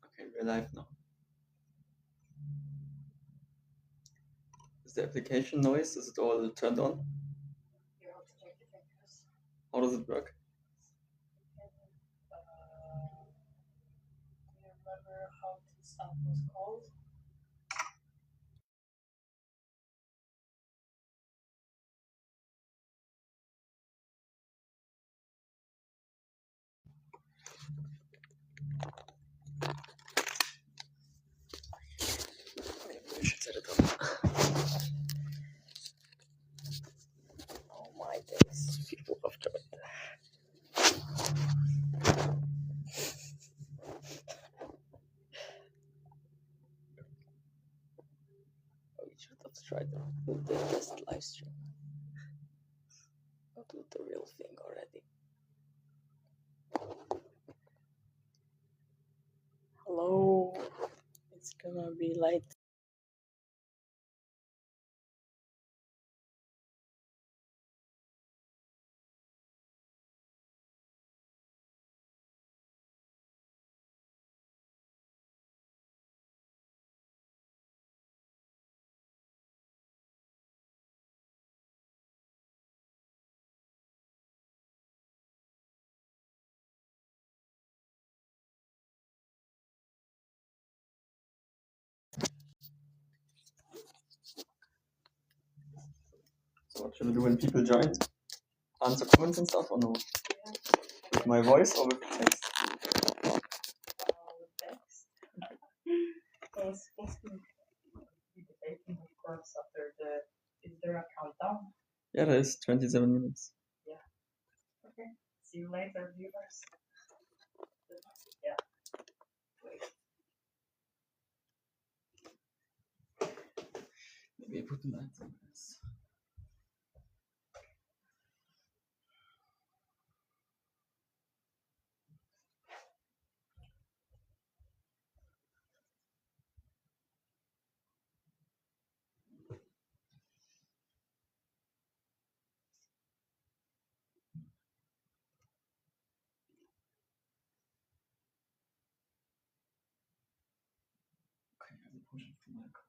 Okay, we're live now. Is the application noise, is it all turned on? You have to check the fingers. How does it work? Do you remember how this app was called? Maybe we should set it up. Oh my days. People have joined. Oh, we should have tried to do the test live stream. Not do the real thing already. Hello. It's gonna be like So what should we do when people join? Answer comments and stuff or no? With my voice or with text? with text. It's supposed to be debating, of course, after the. Is there a countdown? Yeah, there is 27 minutes. Okay. See you later, viewers. Yeah. Wait. Maybe put the lights on this. Okay, I will push it from my account.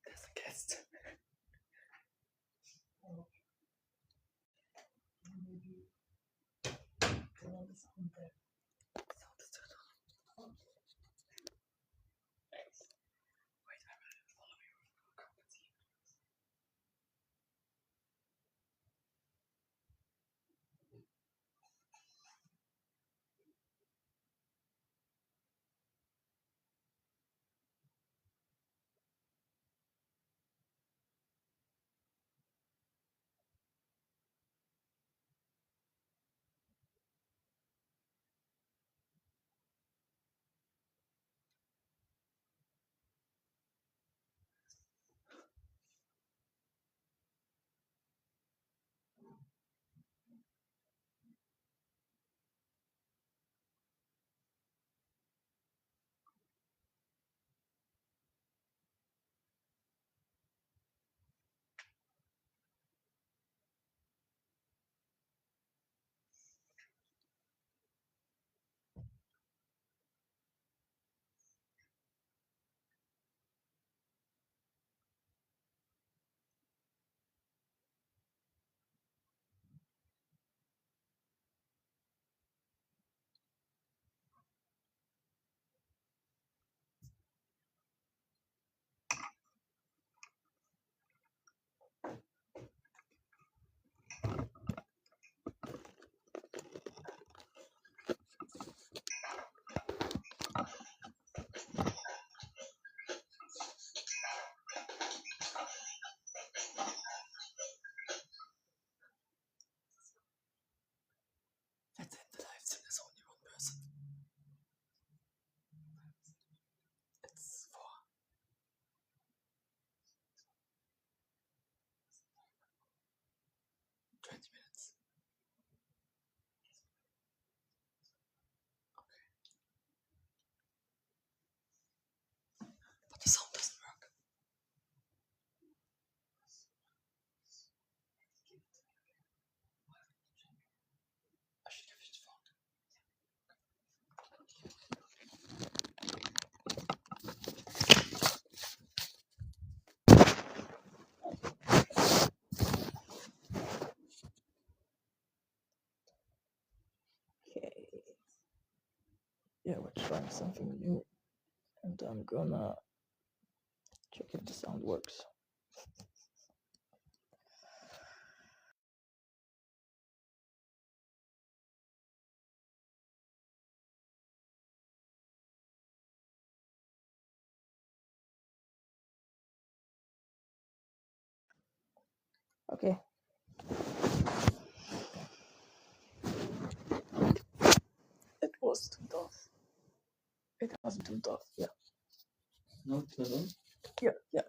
There's a guest. yeah, we're trying something new, and I'm gonna check if the sound works. Okay. It was too tough. It wasn't too tough, yeah. No, it doesn't. Yeah.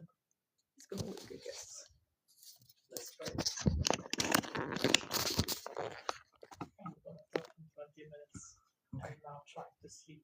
It's gonna work, I guess. Let's try it. I'm gonna talk in 20 minutes. I'm now trying to sleep.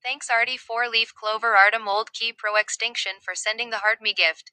Thanks Artie 4-leaf clover Artem old key Proextinction for sending the heart me gift.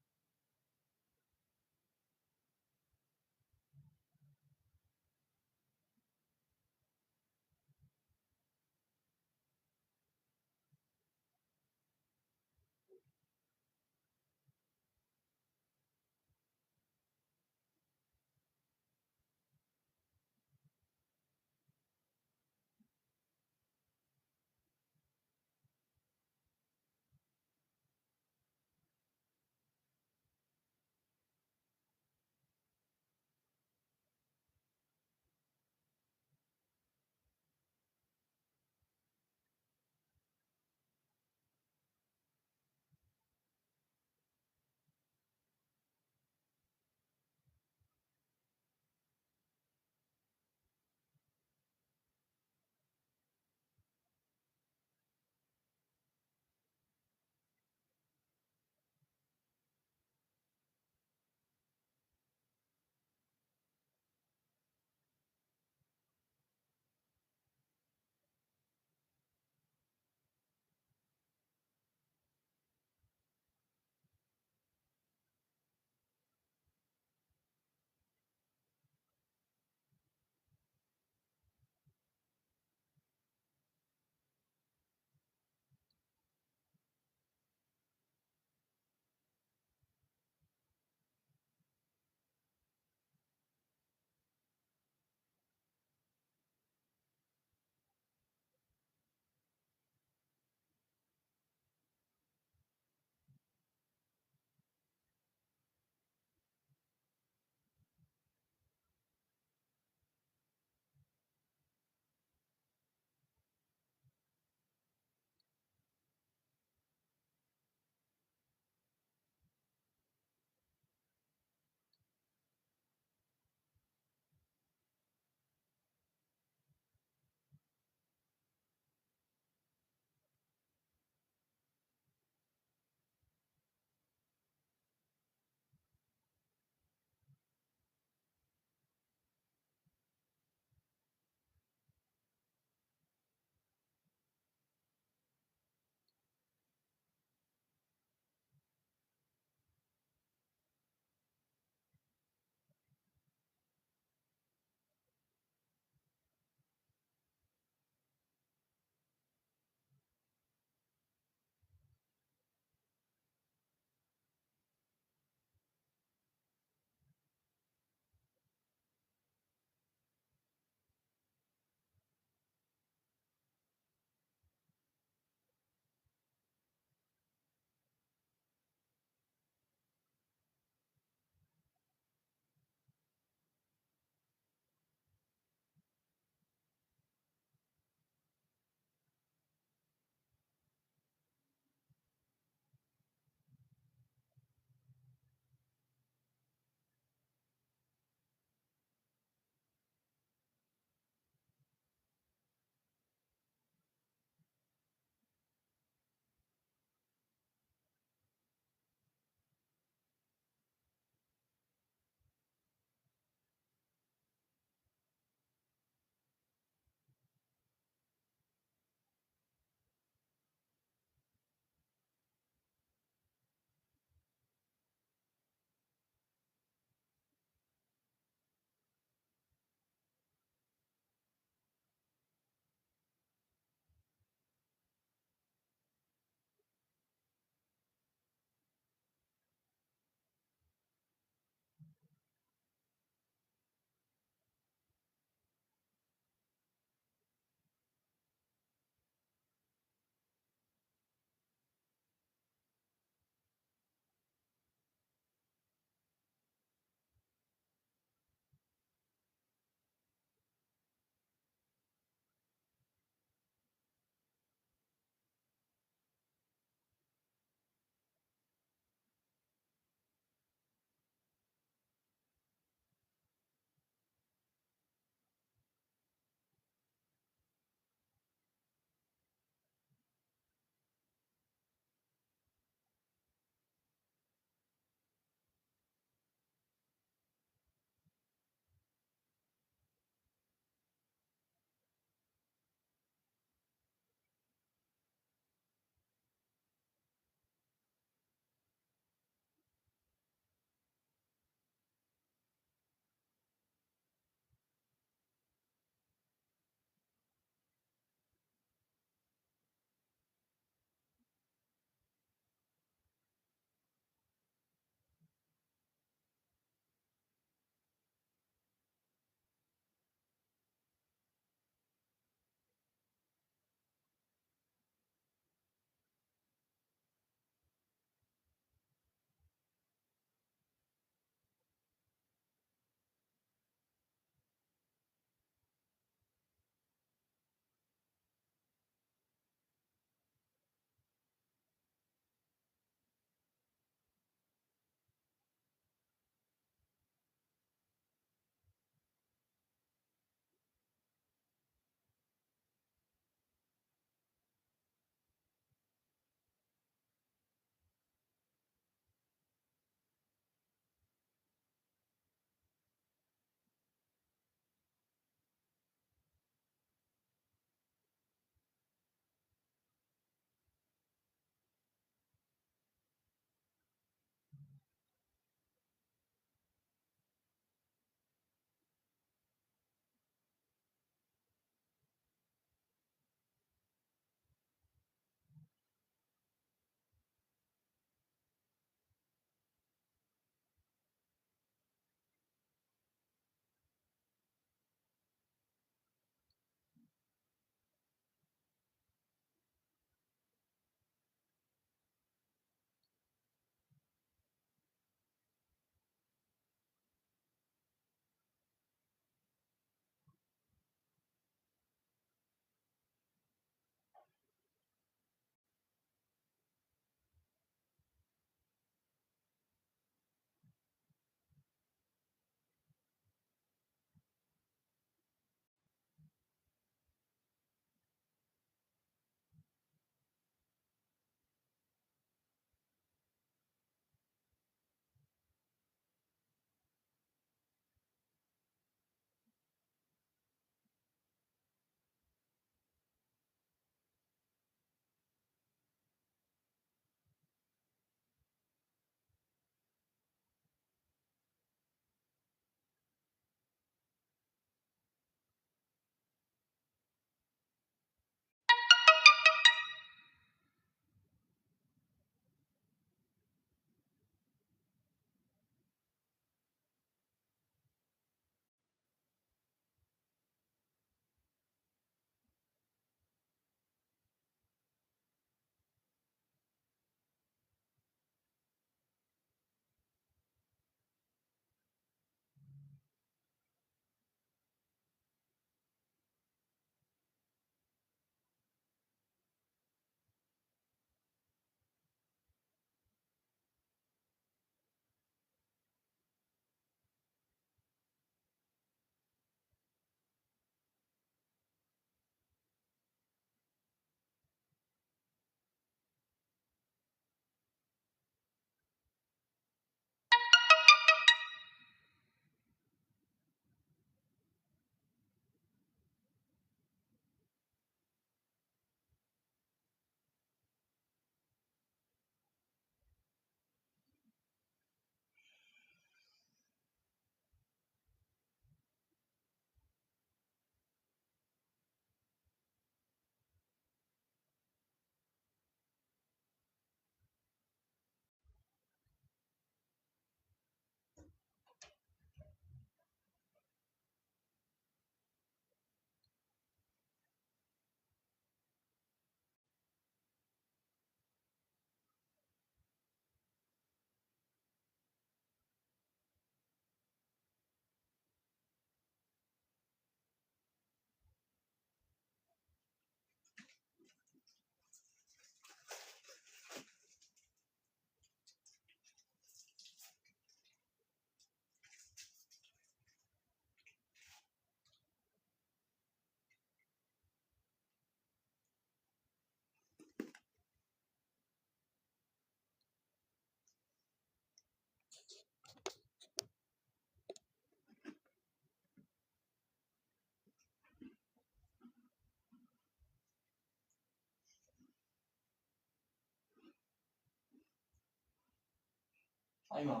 Timer.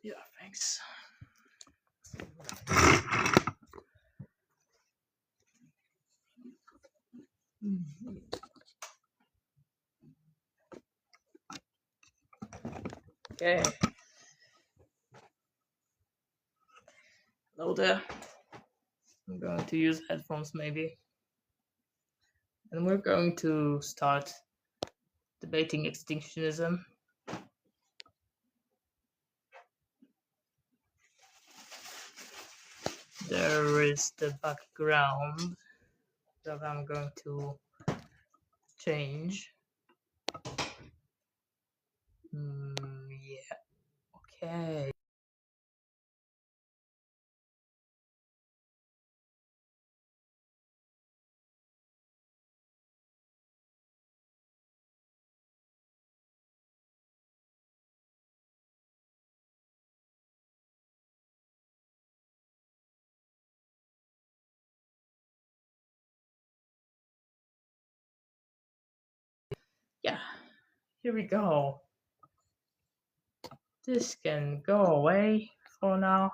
Yeah, thanks. Okay. Hello there. I'm going to use headphones maybe. And we're going to start debating extinctionism. There is the background that I'm going to change. Yeah. Okay. Yeah. Here we go. This can go away for now.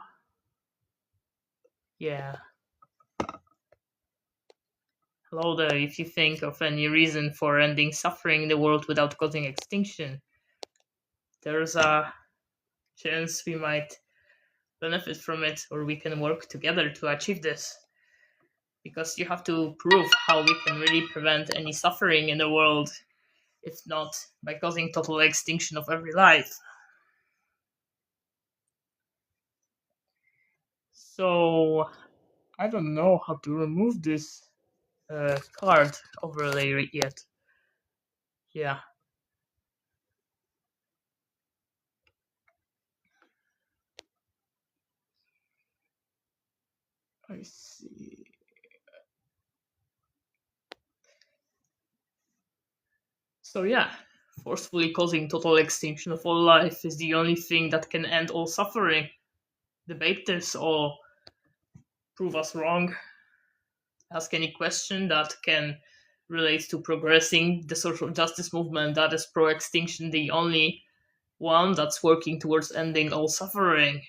Yeah. Hello there, if you think of any reason for ending suffering in the world without causing extinction, there's a chance we might benefit from it, or we can work together to achieve this. Because you have to prove how we can really prevent any suffering in the world, if not by causing total extinction of every life. So, I don't know how to remove this card overlay yet. Yeah. I see. So yeah, forcefully causing total extinction of all life is the only thing that can end all suffering. Debate this or prove us wrong. Ask any question that can relate to progressing the social justice movement. That is Proextinction, the only one that's working towards ending all suffering.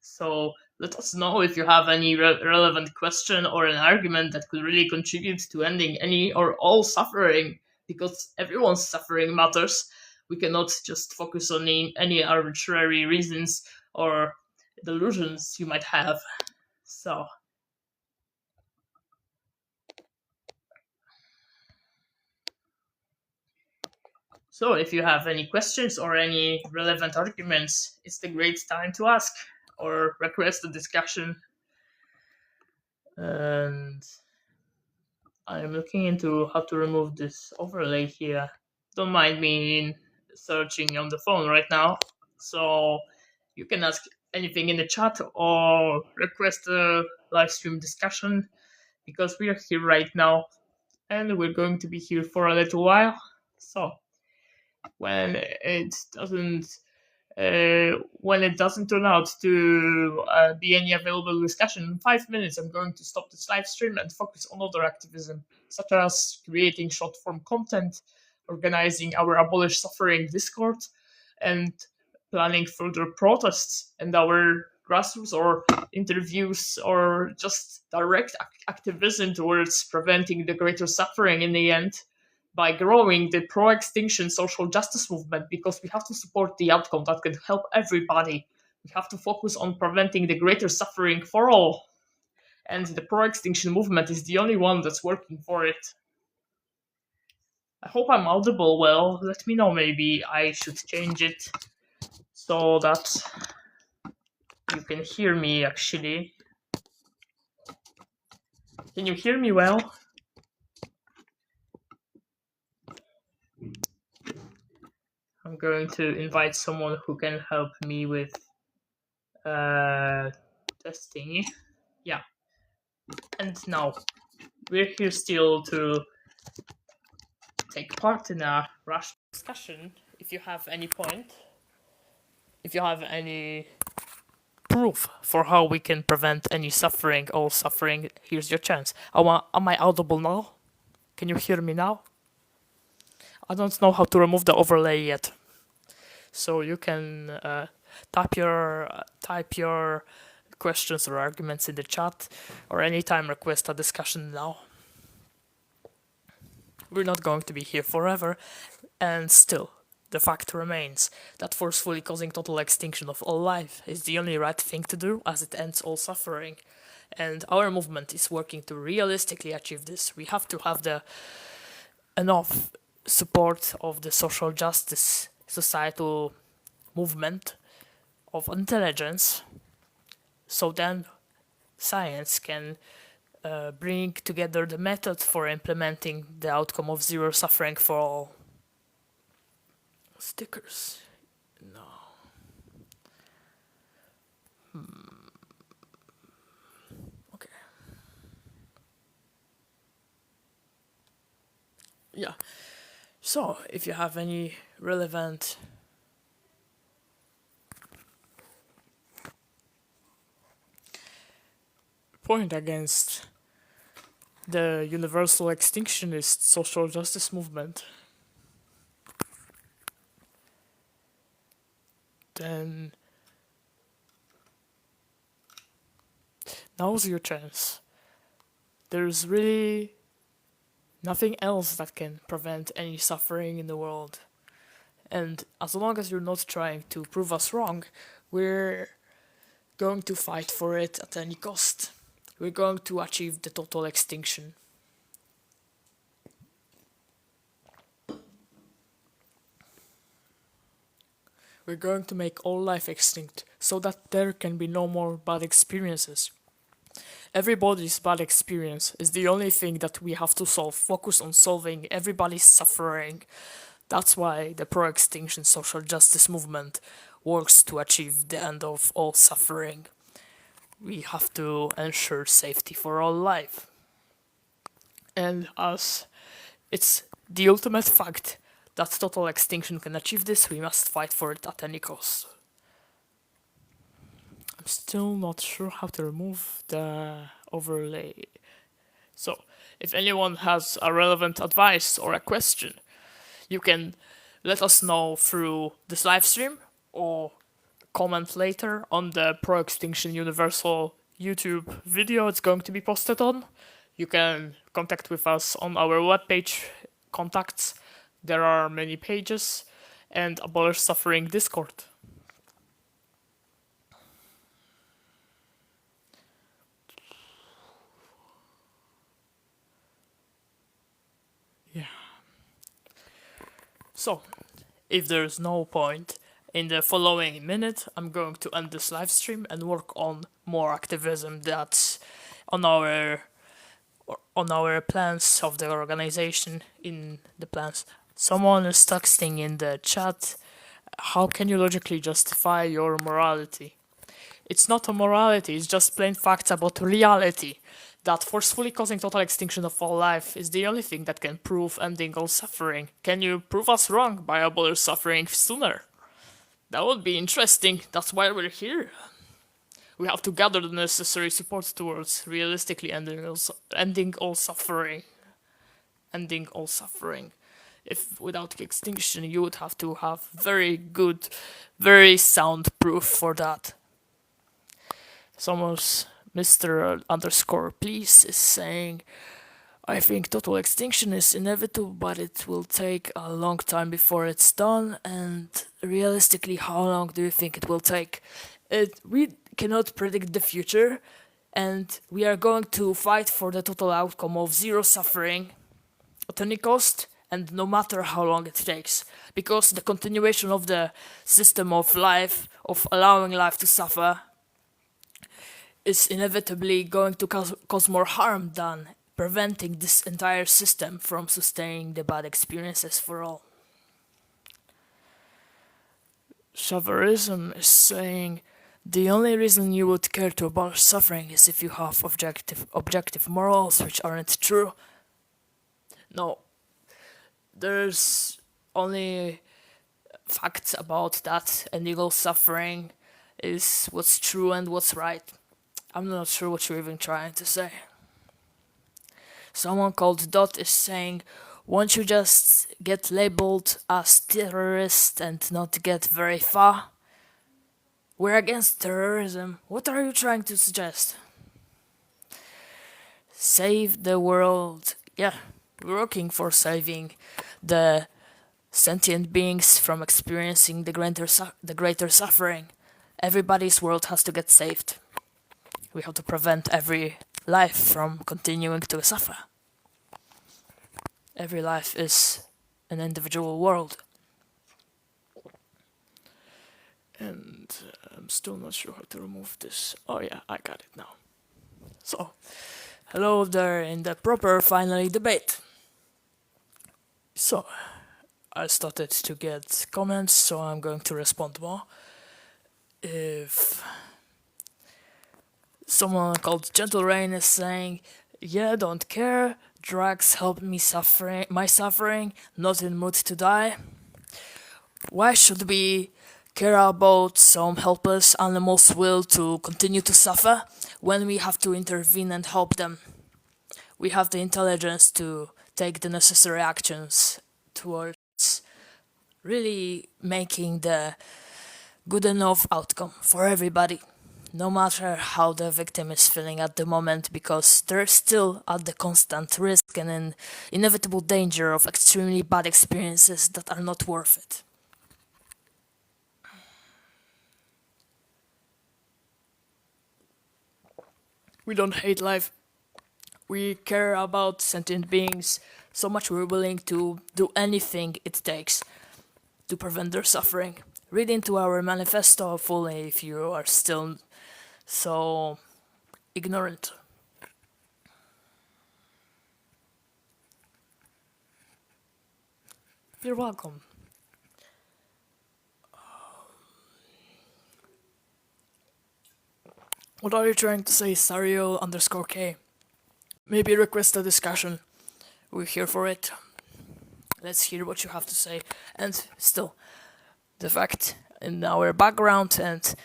So let us know if you have any relevant question or an argument that could really contribute to ending any or all suffering, because everyone's suffering matters. We cannot just focus on any arbitrary reasons or delusions you might have. So if you have any questions or any relevant arguments, it's the great time to ask or request a discussion. And I'm looking into how to remove this overlay here. Don't mind me searching on the phone right now. So you can ask anything in the chat or request a live stream discussion, because we are here right now and we're going to be here for a little while. So when it doesn't turn out to be any available discussion in 5 minutes, I'm going to stop this live stream and focus on other activism, such as creating short form content, organizing our Abolish Suffering Discord, and planning further protests and our grassroots or interviews or just direct activism towards preventing the greater suffering in the end, by growing the pro-extinction social justice movement, because we have to support the outcome that can help everybody. We have to focus on preventing the greater suffering for all. And the pro-extinction movement is the only one that's working for it. I hope I'm audible well. Let me know, maybe I should change it so that you can hear me actually. Can you hear me well? I'm going to invite someone who can help me with testing. Yeah. And now we're here still to take part in a rational discussion. If you have any point, if you have any proof for how we can prevent any suffering, all suffering, here's your chance. Am I audible now? Can you hear me now? I don't know how to remove the overlay yet. So you can type your questions or arguments in the chat, or anytime request a discussion now. We're not going to be here forever, and still, the fact remains that forcefully causing total extinction of all life is the only right thing to do, as it ends all suffering. And our movement is working to realistically achieve this. We have to have the enough support of the social justice societal movement of intelligence, so then science can bring together the method for implementing the outcome of zero suffering for all. Stickers. No. Okay. Yeah. So, if you have any relevant point against the universal extinctionist social justice movement, then now's your chance. There's really nothing else that can prevent any suffering in the world. And as long as you're not trying to prove us wrong, we're going to fight for it at any cost. We're going to achieve the total extinction. We're going to make all life extinct so that there can be no more bad experiences. Everybody's bad experience is the only thing that we have to solve. Focus on solving everybody's suffering. That's why the Proextinction social justice movement works to achieve the end of all suffering. We have to ensure safety for all life. And as it's the ultimate fact that total extinction can achieve this, we must fight for it at any cost. I'm still not sure how to remove the overlay. So, if anyone has a relevant advice or a question, you can let us know through this live stream or comment later on the Proextinction Universal YouTube video it's going to be posted on. You can contact with us on our webpage, contacts. There are many pages, and Abolish Suffering Discord. Yeah. So, if there's no point, in the following minute, I'm going to end this live stream and work on more activism that's on our plans of the organization. In the plans, someone is texting in the chat, how can you logically justify your morality? It's not a morality, it's just plain facts about reality. That forcefully causing total extinction of all life is the only thing that can prove ending all suffering. Can you prove us wrong by abolish suffering sooner? That would be interesting. That's why we're here. We have to gather the necessary support towards realistically ending all suffering. Ending all suffering. If without extinction, you would have to have very good, very sound proof for that. Someone's Mr_please is saying, I think total extinction is inevitable, but it will take a long time before it's done. And realistically, how long do you think it will take? We cannot predict the future, and we are going to fight for the total outcome of zero suffering at any cost, and no matter how long it takes. Because the continuation of the system of life, of allowing life to suffer, is inevitably going to cause more harm than preventing this entire system from sustaining the bad experiences for all. Chauvinism is saying, the only reason you would care to abolish suffering is if you have objective morals, which aren't true. No, there's only facts about that ending all suffering is what's true and what's right. I'm not sure what you're even trying to say. Someone called Dot is saying, won't you just get labeled as terrorist and not get very far? We're against terrorism. What are you trying to suggest? Save the world. Yeah, we're working for saving the sentient beings from experiencing the greater suffering. Everybody's world has to get saved. We have to prevent every life from continuing to suffer. Every life is an individual world. And I'm still not sure how to remove this. Oh yeah, I got it now. So, hello there in the proper finally debate. So, I started to get comments, so I'm going to respond more. If someone called Gentle Rain is saying, yeah, don't care, drugs help me my suffering, not in mood to die. Why should we care about some helpless animals' will to continue to suffer when we have to intervene and help them? We have the intelligence to take the necessary actions towards really making the good enough outcome for everybody, no matter how the victim is feeling at the moment, because they're still at the constant risk and in inevitable danger of extremely bad experiences that are not worth it. We don't hate life. We care about sentient beings so much we're willing to do anything it takes to prevent their suffering. Read into our manifesto fully if you are still so ignorant. You're welcome. What are you trying to say, Sario_K? Maybe request a discussion. We're here for it. Let's hear what you have to say. And still, the fact in our background and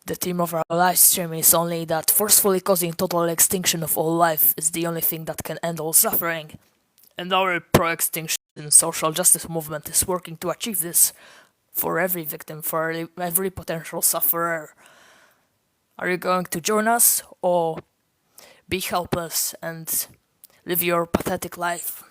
the theme of our live stream is only that forcefully causing total extinction of all life is the only thing that can end all suffering. And our Proextinction social justice movement is working to achieve this for every victim, for every potential sufferer. Are you going to join us or be helpless and live your pathetic life?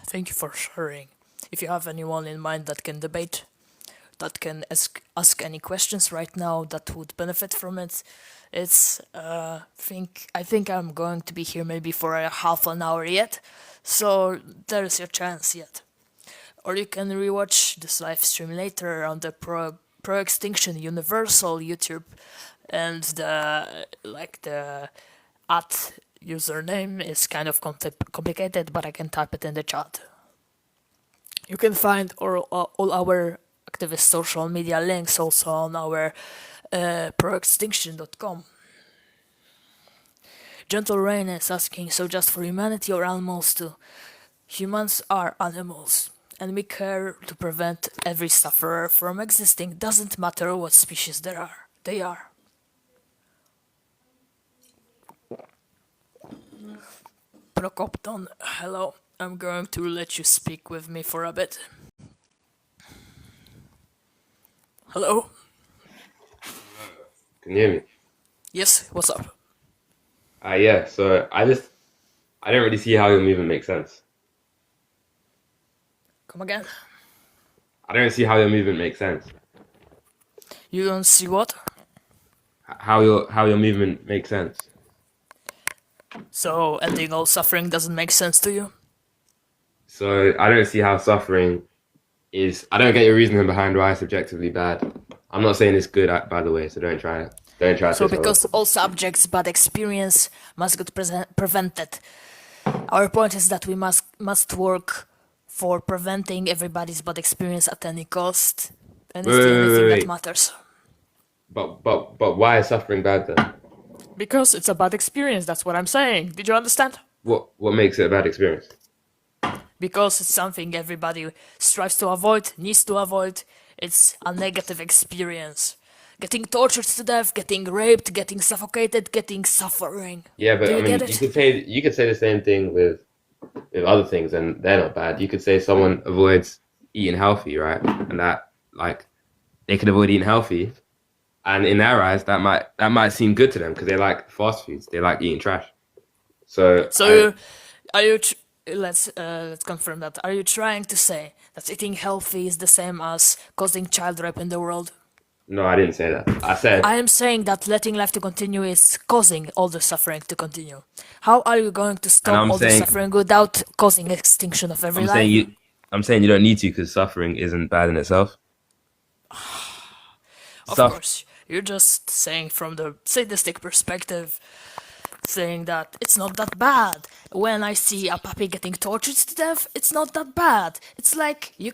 Thank you for sharing. If you have anyone in mind that can debate, that can ask any questions right now that would benefit from it, I think I'm going to be here maybe for a half an hour yet, so there's your chance yet. Or you can rewatch this live stream later on the Proextinction Universal YouTube, and the at username is kind of complicated, but I can type it in the chat. You can find all our activist social media links also on our proextinction.com. Gentle Rain is asking, so just for humanity or animals too? Humans are animals, and we care to prevent every sufferer from existing. Doesn't matter what species they are. Procopton, hello. I'm going to let you speak with me for a bit. Hello? Can you hear me? Yes, what's up? Yeah, so I don't really see how your movement makes sense. Come again? I don't see how your movement makes sense. You don't see what? How your movement makes sense. So ending all suffering doesn't make sense to you? So I don't see how suffering is. I don't get your reasoning behind why it's subjectively bad. I'm not saying it's good, by the way, so don't try it. Don't try. So because all subjects' bad experience must get prevented. Our point is that we must work for preventing everybody's bad experience at any cost, and it's the only thing that matters. But why is suffering bad then? Because it's a bad experience, that's what I'm saying. Did you understand? What makes it a bad experience? Because it's something everybody strives to avoid, needs to avoid. It's a negative experience. Getting tortured to death, getting raped, getting suffocated, getting suffering. Yeah, but Do you I mean, get it? you could say the same thing with other things, and they're not bad. You could say someone avoids eating healthy, right? And that, like, they could avoid eating healthy, and in their eyes, that might seem good to them because they like fast foods, they like eating trash. So Let's confirm that. Are you trying to say that eating healthy is the same as causing child rape in the world? no, I didn't say that. I said I am saying that letting life to continue is causing all the suffering to continue. How are you going to stop I'm all the saying- suffering without causing extinction of every life? I'm saying you don't need to because suffering isn't bad in itself. Of course, you're just saying from the sadistic perspective, saying that it's not that bad. When I see a puppy getting tortured to death, it's not that bad. It's like you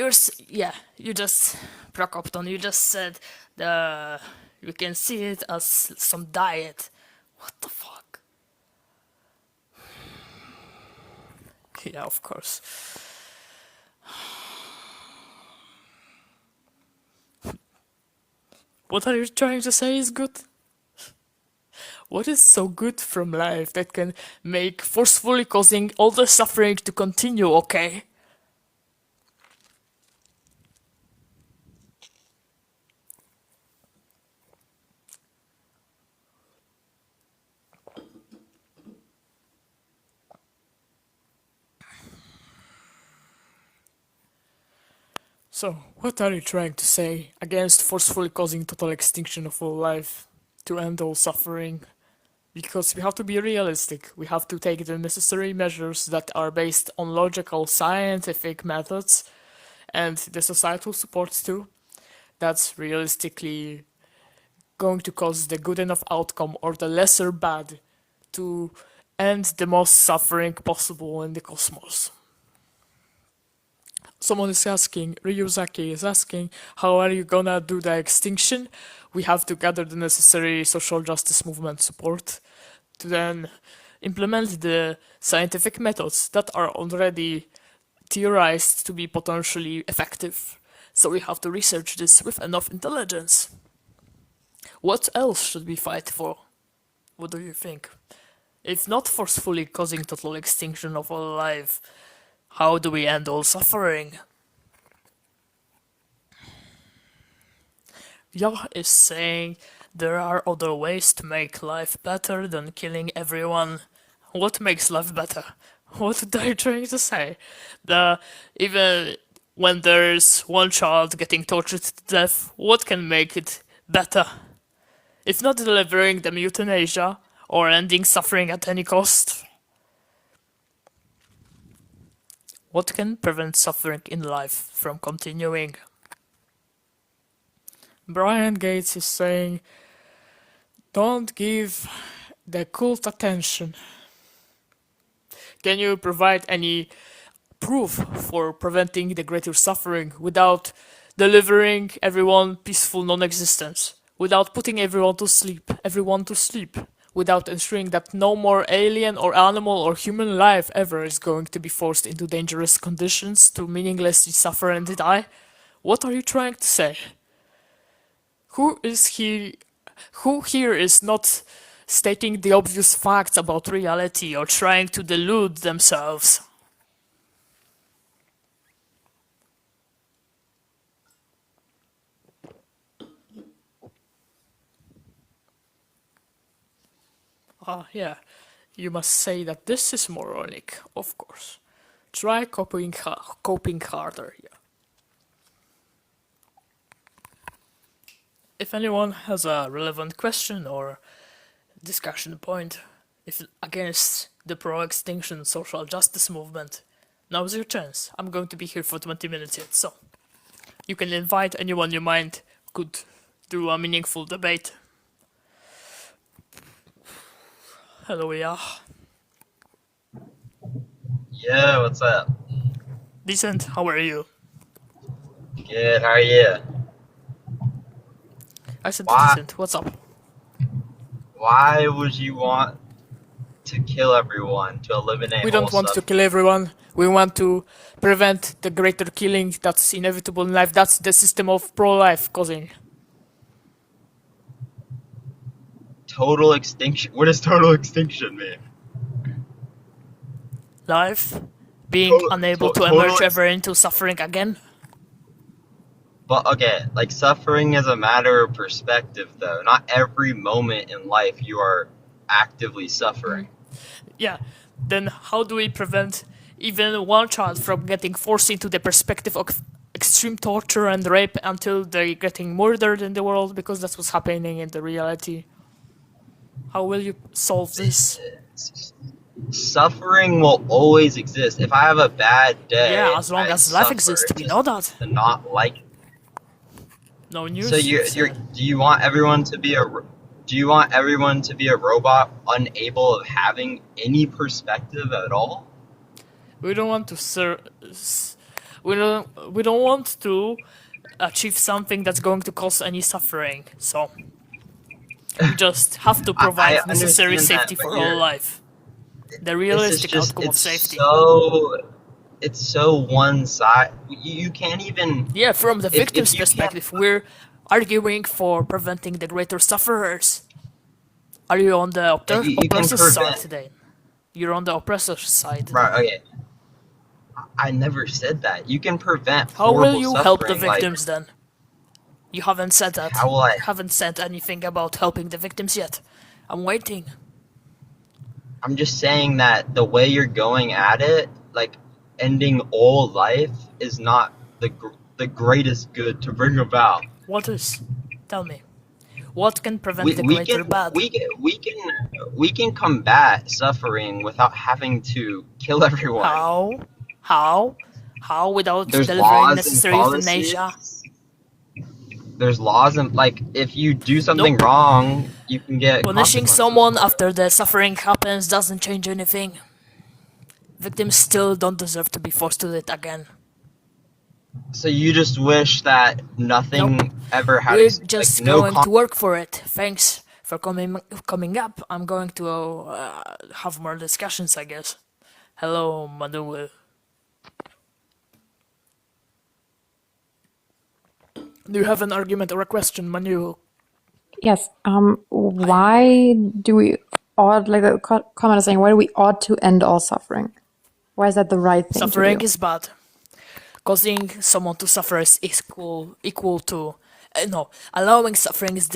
just, Prokopton, you just said you can see it as some diet. What the fuck? Yeah, of course. What are you trying to say is good? What is so good from life that can make forcefully causing all the suffering to continue, okay? So, what are you trying to say against forcefully causing total extinction of all life to end all suffering? Because we have to be realistic. We have to take the necessary measures that are based on logical, scientific methods and the societal support too. That's realistically going to cause the good enough outcome or the lesser bad to end the most suffering possible in the cosmos. Someone is asking, Ryuzaki is asking, how are you gonna do the extinction? We have to gather the necessary social justice movement support to then implement the scientific methods that are already theorized to be potentially effective. So we have to research this with enough intelligence. What else should we fight for? What do you think? If not forcefully causing total extinction of all life, how do we end all suffering? Yah is saying there are other ways to make life better than killing everyone. What makes life better? What are you trying to say? Even when there's one child getting tortured to death, what can make it better? If not delivering them euthanasia or ending suffering at any cost? What can prevent suffering in life from continuing? Brian Gates is saying, don't give the cult attention. Can you provide any proof for preventing the greater suffering without delivering everyone peaceful non-existence, without putting everyone to sleep, without ensuring that no more alien or animal or human life ever is going to be forced into dangerous conditions to meaninglessly suffer and die? What are you trying to say? Who here is not stating the obvious facts about reality or trying to delude themselves? Yeah, you must say that this is moronic, of course. Try coping harder, yeah. If anyone has a relevant question or discussion point against the pro-extinction social justice movement, now's your chance. I'm going to be here for 20 minutes yet, so you can invite anyone you mind could do a meaningful debate. Hello, yeah. Yeah, what's up? Decent, how are you? Good, how are you? I said Why? decent, what's up? Why would you want to kill everyone to eliminate We don't all want to suffering? kill everyone. We want to prevent the greater killing that's inevitable in life. That's the system of pro-life causing. Total extinction. What does total extinction mean? Life being Total- unable to total emerge ex- ever into suffering again. But okay, like suffering is a matter of perspective, though. Not every moment in life you are actively suffering. Yeah, then how do we prevent even one child from getting forced into the perspective of extreme torture and rape until they're getting murdered in the world, because that's what's happening in the reality? How will you solve this? Suffering will always exist. If I have a bad day, Yeah, as long I as life suffer. exists, It's we just know that. not like. No news. So do you want everyone to be a robot unable of having any perspective at all? We don't want to we don't want to achieve something that's going to cause any suffering. So we just have to provide I necessary understand safety that, but for all life. The realistic outcome of safety. It's so one side. You can't even. Yeah, from the if victim's you can't- perspective, we're arguing for preventing the greater sufferers. Are you on the You can oppressor's side prevent. today? You're on the oppressor's side. Right. Okay. I never said that. You can prevent How will horrible you suffering. help the like- victims then? You haven't said that. How will I- You haven't said anything about helping the victims yet. I'm waiting. I'm just saying that the way you're going at it, like ending all life, is not the greatest good to bring about. What is? Tell me. What can prevent the greater bad? We can combat suffering without having to kill everyone. How without There's delivering laws and necessary policies. euthanasia? There's laws and like if you do something wrong, you can get Punishing consequences someone for it. after the suffering happens doesn't change anything. Victims still don't deserve to be forced to do it again. So you just wish that nothing Nope. ever had. We're just no going to work for it. Thanks for coming up. I'm going to have more discussions, I guess. Hello, Manuel. Do you have an argument or a question, Manuel? Yes. Why do we ought, like the comment is saying, why do we ought to end all suffering? Why is that the right thing Suffering to do? is bad. Causing someone to suffer is equal to no. Allowing suffering is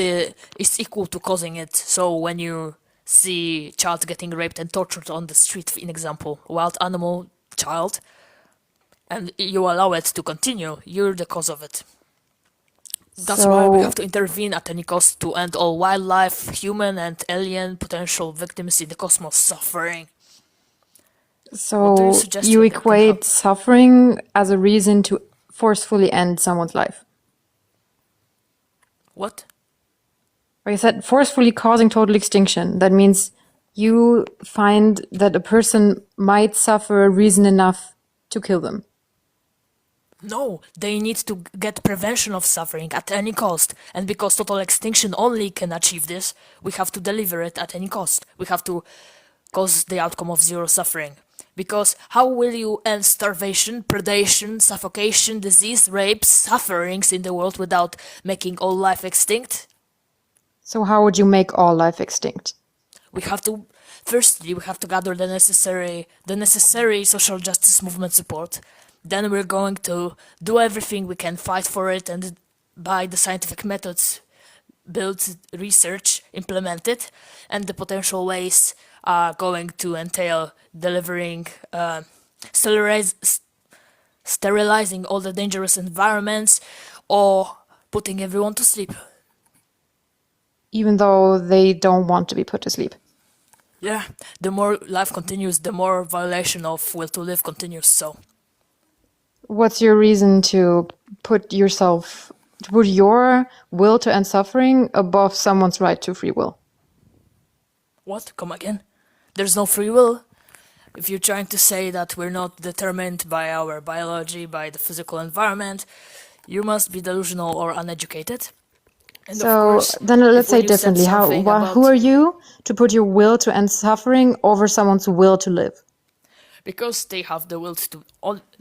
equal to causing it. So when you see child getting raped and tortured on the street, in example, wild animal child, and you allow it to continue, you're the cause of it. That's why we have to intervene at any cost to end all wildlife, human and alien potential victims in the cosmos suffering. What do So you suggest you that can equate help? suffering as a reason to forcefully end someone's life. What? Like I said, forcefully causing total extinction. That means you find that a person might suffer reason enough to kill them. No, they need to get prevention of suffering at any cost. And because total extinction only can achieve this, we have to deliver it at any cost. We have to cause the outcome of zero suffering. Because how will you end starvation, predation, suffocation, disease, rape, sufferings in the world without making all life extinct? So how would you make all life extinct? We have to, firstly, we have to gather the necessary social justice movement support. Then we're going to do everything we can, fight for it, and by the scientific methods, build research, implement it, and the potential ways are going to entail delivering, sterilizing all the dangerous environments, or putting everyone to sleep. Even though they don't want to be put to sleep. Yeah, the more life continues, the more violation of will to live continues, so. What's your reason to put your will to end suffering above someone's right to free will? What? Come again? There's no free will? If you're trying to say that we're not determined by our biology, by the physical environment, you must be delusional or uneducated. And of So course, then let's if when say you said differently. something Who about are you to put your will to end suffering over someone's will to live? because they have the will to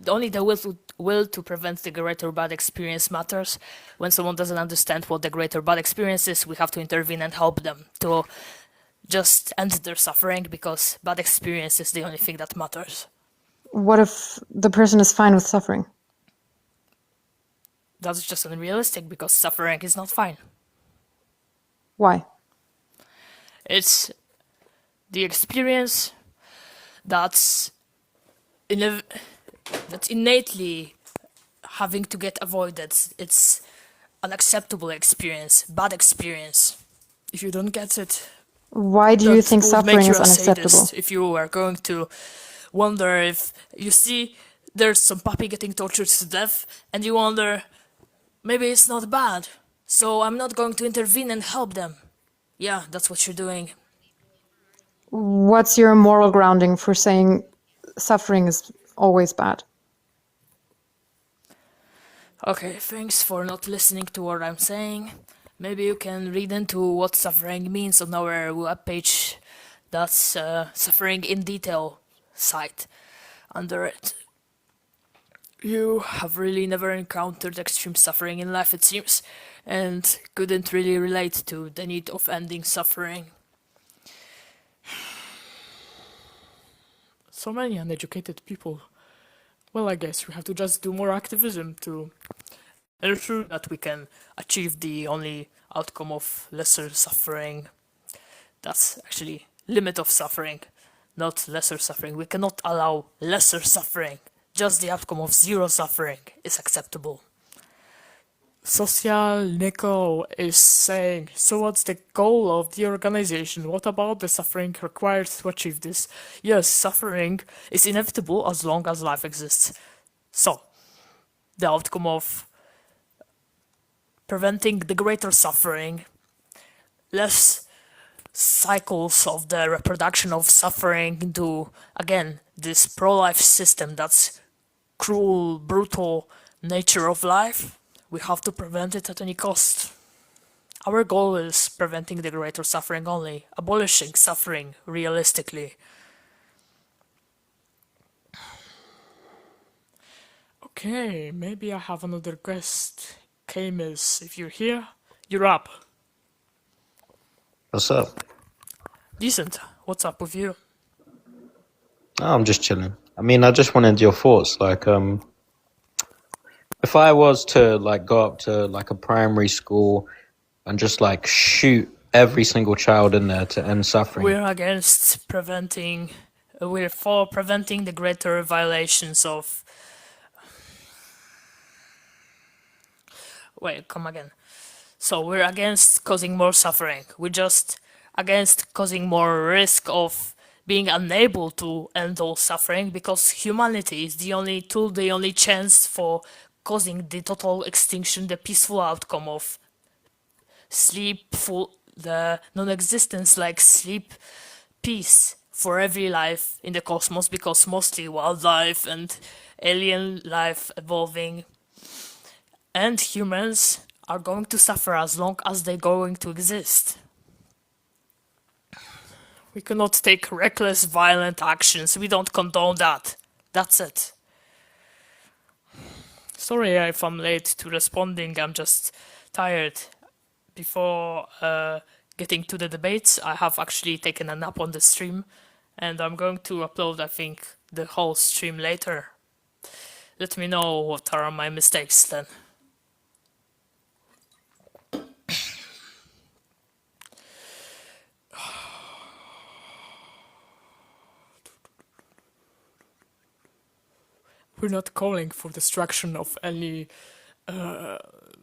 only the will to prevent the greater bad experience matters. When someone doesn't understand what the greater bad experience is, we have to intervene and help them to just end their suffering, because bad experience is the only thing that matters. What if the person is fine with suffering? That's just unrealistic, because suffering is not fine. Why? It's the experience that's innately having to get avoided. It's unacceptable experience, bad experience. If you don't get it, Why do you that think would suffering make you is a unacceptable? sadist. If you are going to wonder, if you see there's some puppy getting tortured to death and you wonder, maybe it's not bad, so I'm not going to intervene and help them. Yeah, that's what you're doing. What's your moral grounding for saying suffering is always bad? Okay, thanks for not listening to what I'm saying. Maybe you can read into what suffering means on our webpage. That's Suffering in Detail site. Under it, you have really never encountered extreme suffering in life, it seems, and couldn't really relate to the need of ending suffering. So many uneducated people. Well, I guess we have to just do more activism to ensure that we can achieve the only outcome of lesser suffering. That's actually limit of suffering, not lesser suffering. We cannot allow lesser suffering. Just the outcome of zero suffering is acceptable. Social Nico is saying, so what's the goal of the organization? What about the suffering required to achieve this? Yes, suffering is inevitable as long as life exists. So, the outcome of preventing the greater suffering, less cycles of the reproduction of suffering into, again, this pro-life system that's cruel, brutal nature of life. We have to prevent it at any cost. Our goal is preventing the greater suffering only, abolishing suffering realistically. Okay, maybe I have another guest. Camus, if you're here, you're up. What's up? Decent. What's up with you? Oh, I'm just chilling. I mean, I just wanted your thoughts. Like, if I was to like go up to like a primary school and just like shoot every single child in there to end suffering. We're against preventing. We're for preventing the greater violations of. Wait, come again. So we're against causing more suffering. We're just against causing more risk of being unable to end all suffering, because humanity is the only tool, the only chance for causing the total extinction, the peaceful outcome of sleep, the non-existence like sleep, peace for every life in the cosmos, because mostly wildlife and alien life evolving and humans are going to suffer as long as they're going to exist. We cannot take reckless, violent actions. We don't condone that. That's it. Sorry if I'm late to responding. I'm just tired. Before getting to the debates, I have actually taken a nap on the stream, and I'm going to upload, I think, the whole stream later. Let me know what are my mistakes then. We're not calling for destruction of any,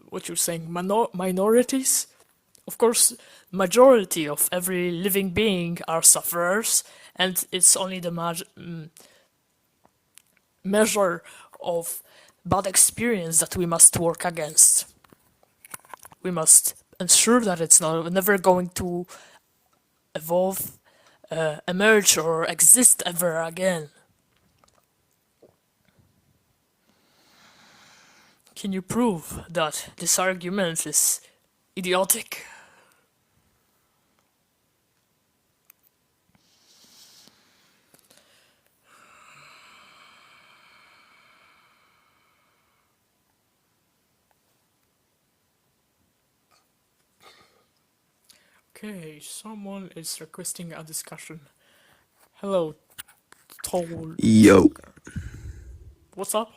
what you're saying, minorities. Of course, majority of every living being are sufferers, and it's only the measure of bad experience that we must work against. We must ensure that it's never going to evolve, emerge, or exist ever again. Can you prove that this argument is idiotic. Okay, someone is requesting a discussion. Hello, Tol. Yo. What's up?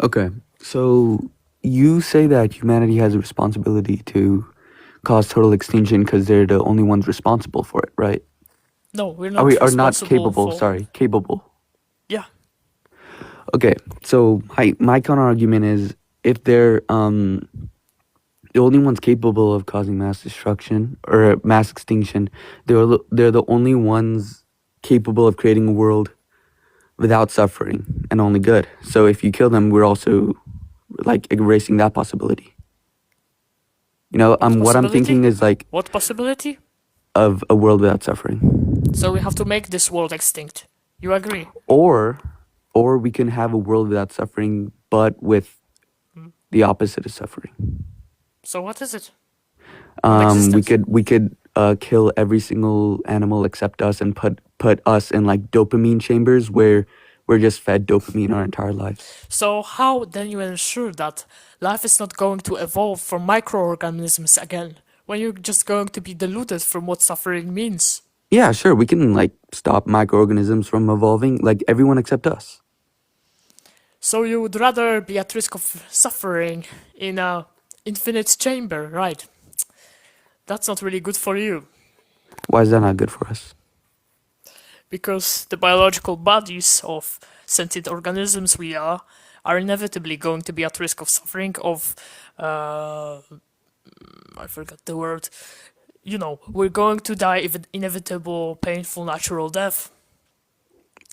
Okay. So you say that humanity has a responsibility to cause total extinction because they're the only ones responsible for it, right? No, we're Are not we are not responsible capable? for. Sorry, capable. Yeah. Okay. So my counter argument is if they're the only ones capable of causing mass destruction or mass extinction, they're the only ones capable of creating a world without suffering and only good. So if you kill them, we're also like erasing that possibility. You know, what I'm possibility? thinking is like What possibility? of a world without suffering. So we have to make this world extinct. You agree? Or we can have a world without suffering, but with the opposite of suffering. So what is it? We could kill every single animal except us and put us in like dopamine chambers where we're just fed dopamine our entire lives. So how then you ensure that life is not going to evolve from microorganisms again, when you're just going to be deluded from what suffering means? Yeah, sure, we can like stop microorganisms from evolving, like everyone except us. So you would rather be at risk of suffering in a infinite chamber, right? That's not really good for you. Why is that not good for us? Because the biological bodies of sentient organisms we are inevitably going to be at risk of suffering of I forgot the word. You know, we're going to die inevitable, painful, natural death.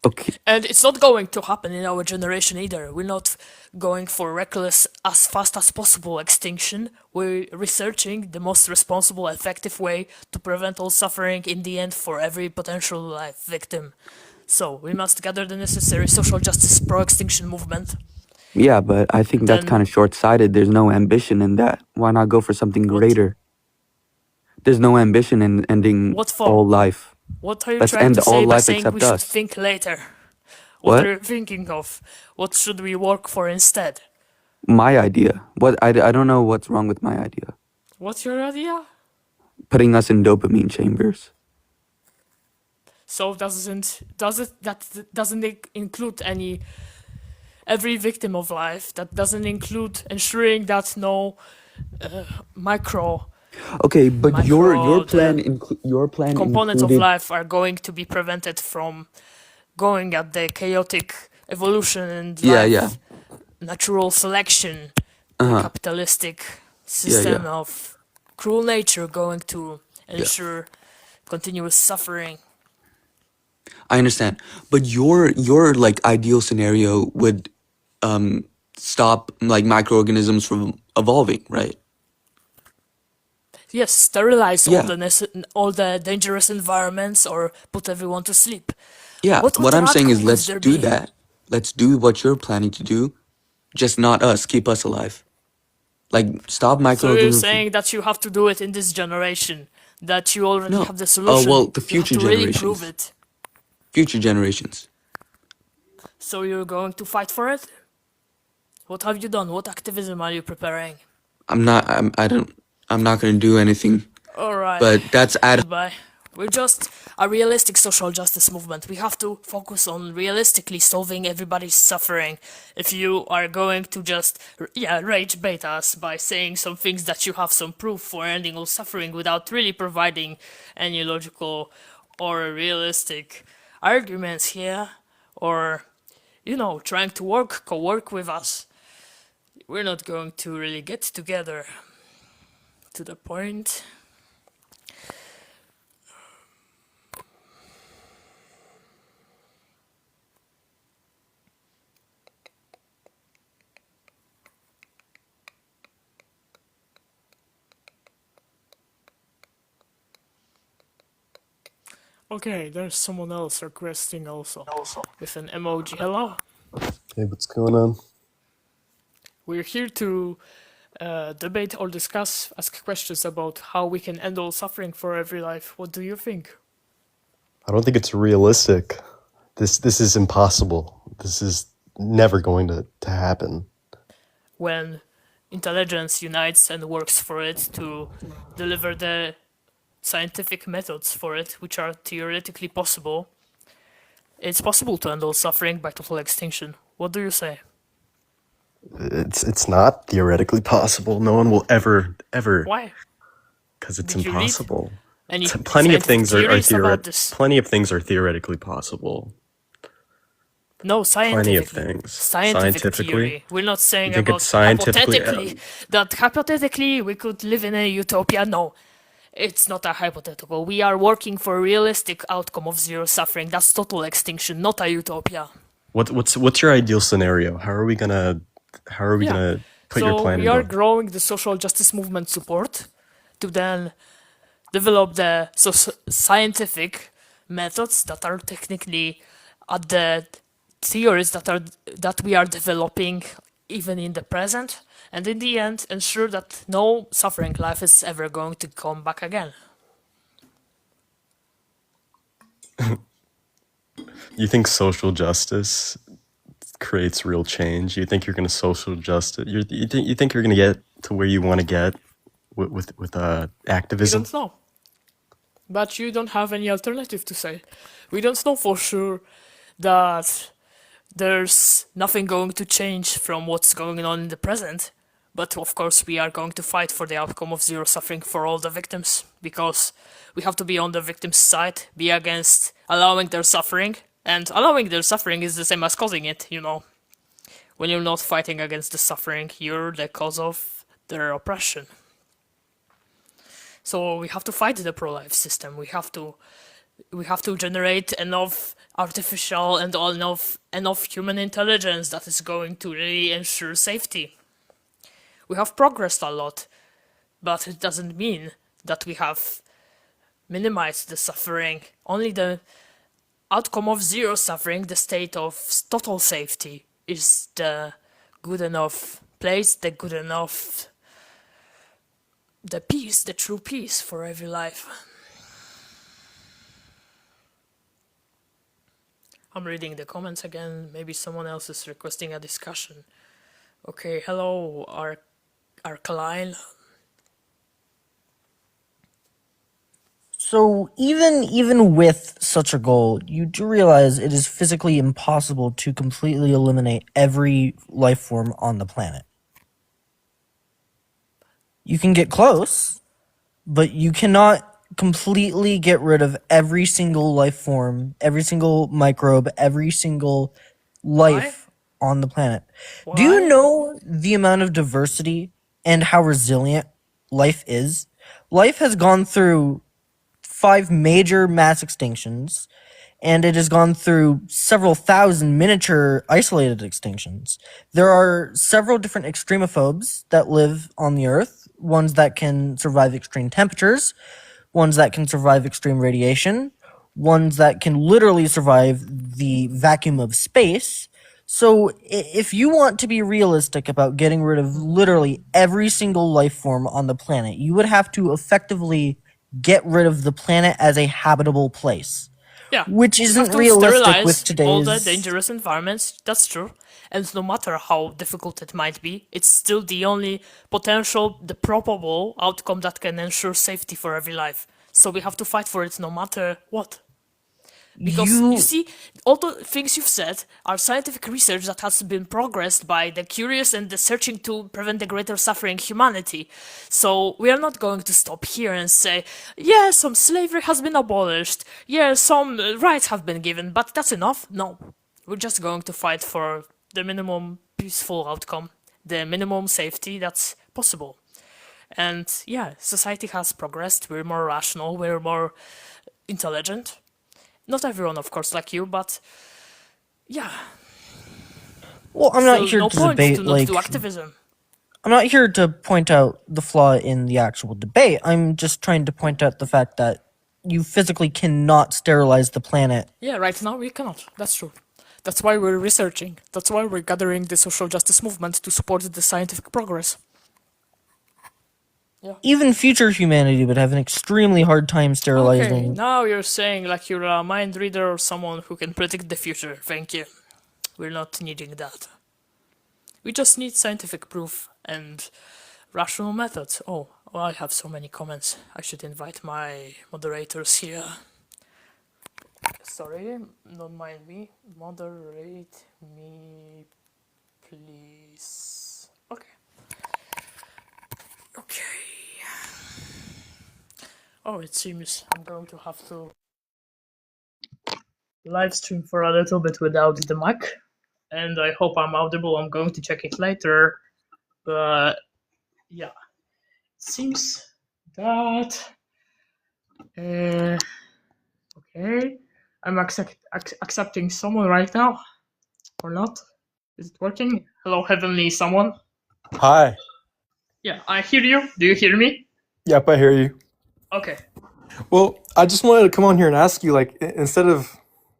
Okay. And it's not going to happen in our generation either. We're not going for reckless, as fast as possible extinction. We're researching the most responsible, effective way to prevent all suffering in the end for every potential life victim. So we must gather the necessary social justice pro-extinction movement. Yeah, but I think that's kind of short-sighted. There's no ambition in that. Why not go for something greater? There's no ambition in ending all life. What are you Let's trying end to say all by life saying except we should us. think later? What? Are you thinking of? What should we work for instead? My idea. What? I don't know what's wrong with my idea. What's your idea? Putting us in dopamine chambers. So that doesn't include every victim of life? That doesn't include ensuring that no micro. Okay, but your plan components of included life are going to be prevented from going at the chaotic evolution and natural selection, the capitalistic system of cruel nature going to ensure continuous suffering. I understand, but your like ideal scenario would stop like microorganisms from evolving, right? Yes, sterilize all the dangerous environments or put everyone to sleep. Yeah, what I'm saying is let's do be? that. Let's do what you're planning to do, just not us. Keep us alive. Like stop microorganisms. So you're saying that you have to do it in this generation, that you already have the solution. Oh well, the future you have to generations. really prove it. Future generations. So you're going to fight for it? What have you done? What activism are you preparing? I'm not going to do anything. All right. But that's Goodbye. We're just a realistic social justice movement. We have to focus on realistically solving everybody's suffering. If you are going to just rage bait us by saying some things that you have some proof for ending all suffering without really providing any logical or realistic arguments here, or trying to co-work with us, we're not going to really get together. To the point. Okay, there's someone else requesting also with an emoji. Hello. Hey, what's going on? We're here to debate or discuss, ask questions about how we can end all suffering for every life. What do you think? I don't think it's realistic. This is impossible. This is never going to happen. When intelligence unites and works for it to deliver the scientific methods for it, which are theoretically possible, it's possible to end all suffering by total extinction. What do you say? It's not theoretically possible. No one will ever. Why? Because it's Did you read impossible. any Plenty of scientific things are theories about this? plenty of things are theoretically possible. No, Plenty of scientifically. things. Scientific theory. We're not saying You think about it's scientifically hypothetically we could live in a utopia. No, it's not a hypothetical. We are working for a realistic outcome of zero suffering. That's total extinction, not a utopia. What's your ideal scicenario? How are we gonna put your plan we are into? growing the social justice movement support to then develop the scientific methods that are technically at the theories that we are developing even in the present, and in the end ensure that no suffering life is ever going to come back again. You think social justice creates real change? You think you're gonna social justice? You think you're gonna get to where you want to get with We activism? don't know, but you don't have any alternative to say. We don't know for sure that there's nothing going to change from what's going on in the present, but of course we are going to fight for the outcome of zero suffering for all the victims, because we have to be on the victims' side, be against allowing their suffering, and allowing their suffering is the same as causing it, you know. When you're not fighting against the suffering, you're the cause of their oppression. So we have to fight the pro-life system. We have to generate enough artificial and enough human intelligence that is going to really ensure safety. We have progressed a lot, but it doesn't mean that we have minimized the suffering. Only the outcome of zero suffering, the state of total safety, is the good enough place, the peace, the true peace for every life. I'm reading the comments again. Maybe someone else is requesting a discussion. Okay, hello, Arcaline. So even with such a goal, you do realize it is physically impossible to completely eliminate every life form on the planet. You can get close, but you cannot completely get rid of every single life form, every single microbe, every single life on the planet. Why? Do you know the amount of diversity and how resilient life is? Life has gone through 5 major mass extinctions, and it has gone through several thousand miniature isolated extinctions. There are several different extremophobes that live on the Earth, ones that can survive extreme temperatures, ones that can survive extreme radiation, ones that can literally survive the vacuum of space. So if you want to be realistic about getting rid of literally every single life form on the planet, you would have to effectively get rid of the planet as a habitable place. Yeah, which you isn't have to realistic sterilize with today's all the dangerous environments. That's true, and no matter how difficult it might be, it's still the only potential, the probable outcome that can ensure safety for every life. So we have to fight for it no matter what. Because you see, all the things you've said are scientific research that has been progressed by the curious and the searching to prevent the greater suffering humanity. So we are not going to stop here and say, yeah, some slavery has been abolished, yeah, some rights have been given, but that's enough. No, we're just going to fight for the minimum peaceful outcome, the minimum safety that's possible. And yeah, society has progressed, we're more rational, we're more intelligent. Not everyone, of course, like you, but yeah. Well, I'm not here no to point debate to not do activism. I'm not here to point out the flaw in the actual debate. I'm just trying to point out the fact that you physically cannot sterilize the planet. Yeah, right now we cannot. That's true. That's why we're researching. That's why we're gathering the social justice movement to support the scientific progress. Yeah. Even future humanity would have an extremely hard time Okay, sterilizing. now you're saying like you're a mind reader or someone who can predict the future. Thank you. We're not needing that. We just need scientific proof and rational methods. Oh, I have so many comments. I should invite my moderators here. Sorry, don't mind me. Moderate me, please. Okay. Okay. Oh, it seems I'm going to have to live stream for a little bit without the mic, and I hope I'm audible. I'm going to check it later, but yeah, it seems that okay, I'm accepting someone right now, or not? Is it working? Hello, heavenly someone. Hi. Yeah, I hear you. Do you hear me? Yep, I hear you. Okay. Well, I just wanted to come on here and ask you, like, instead of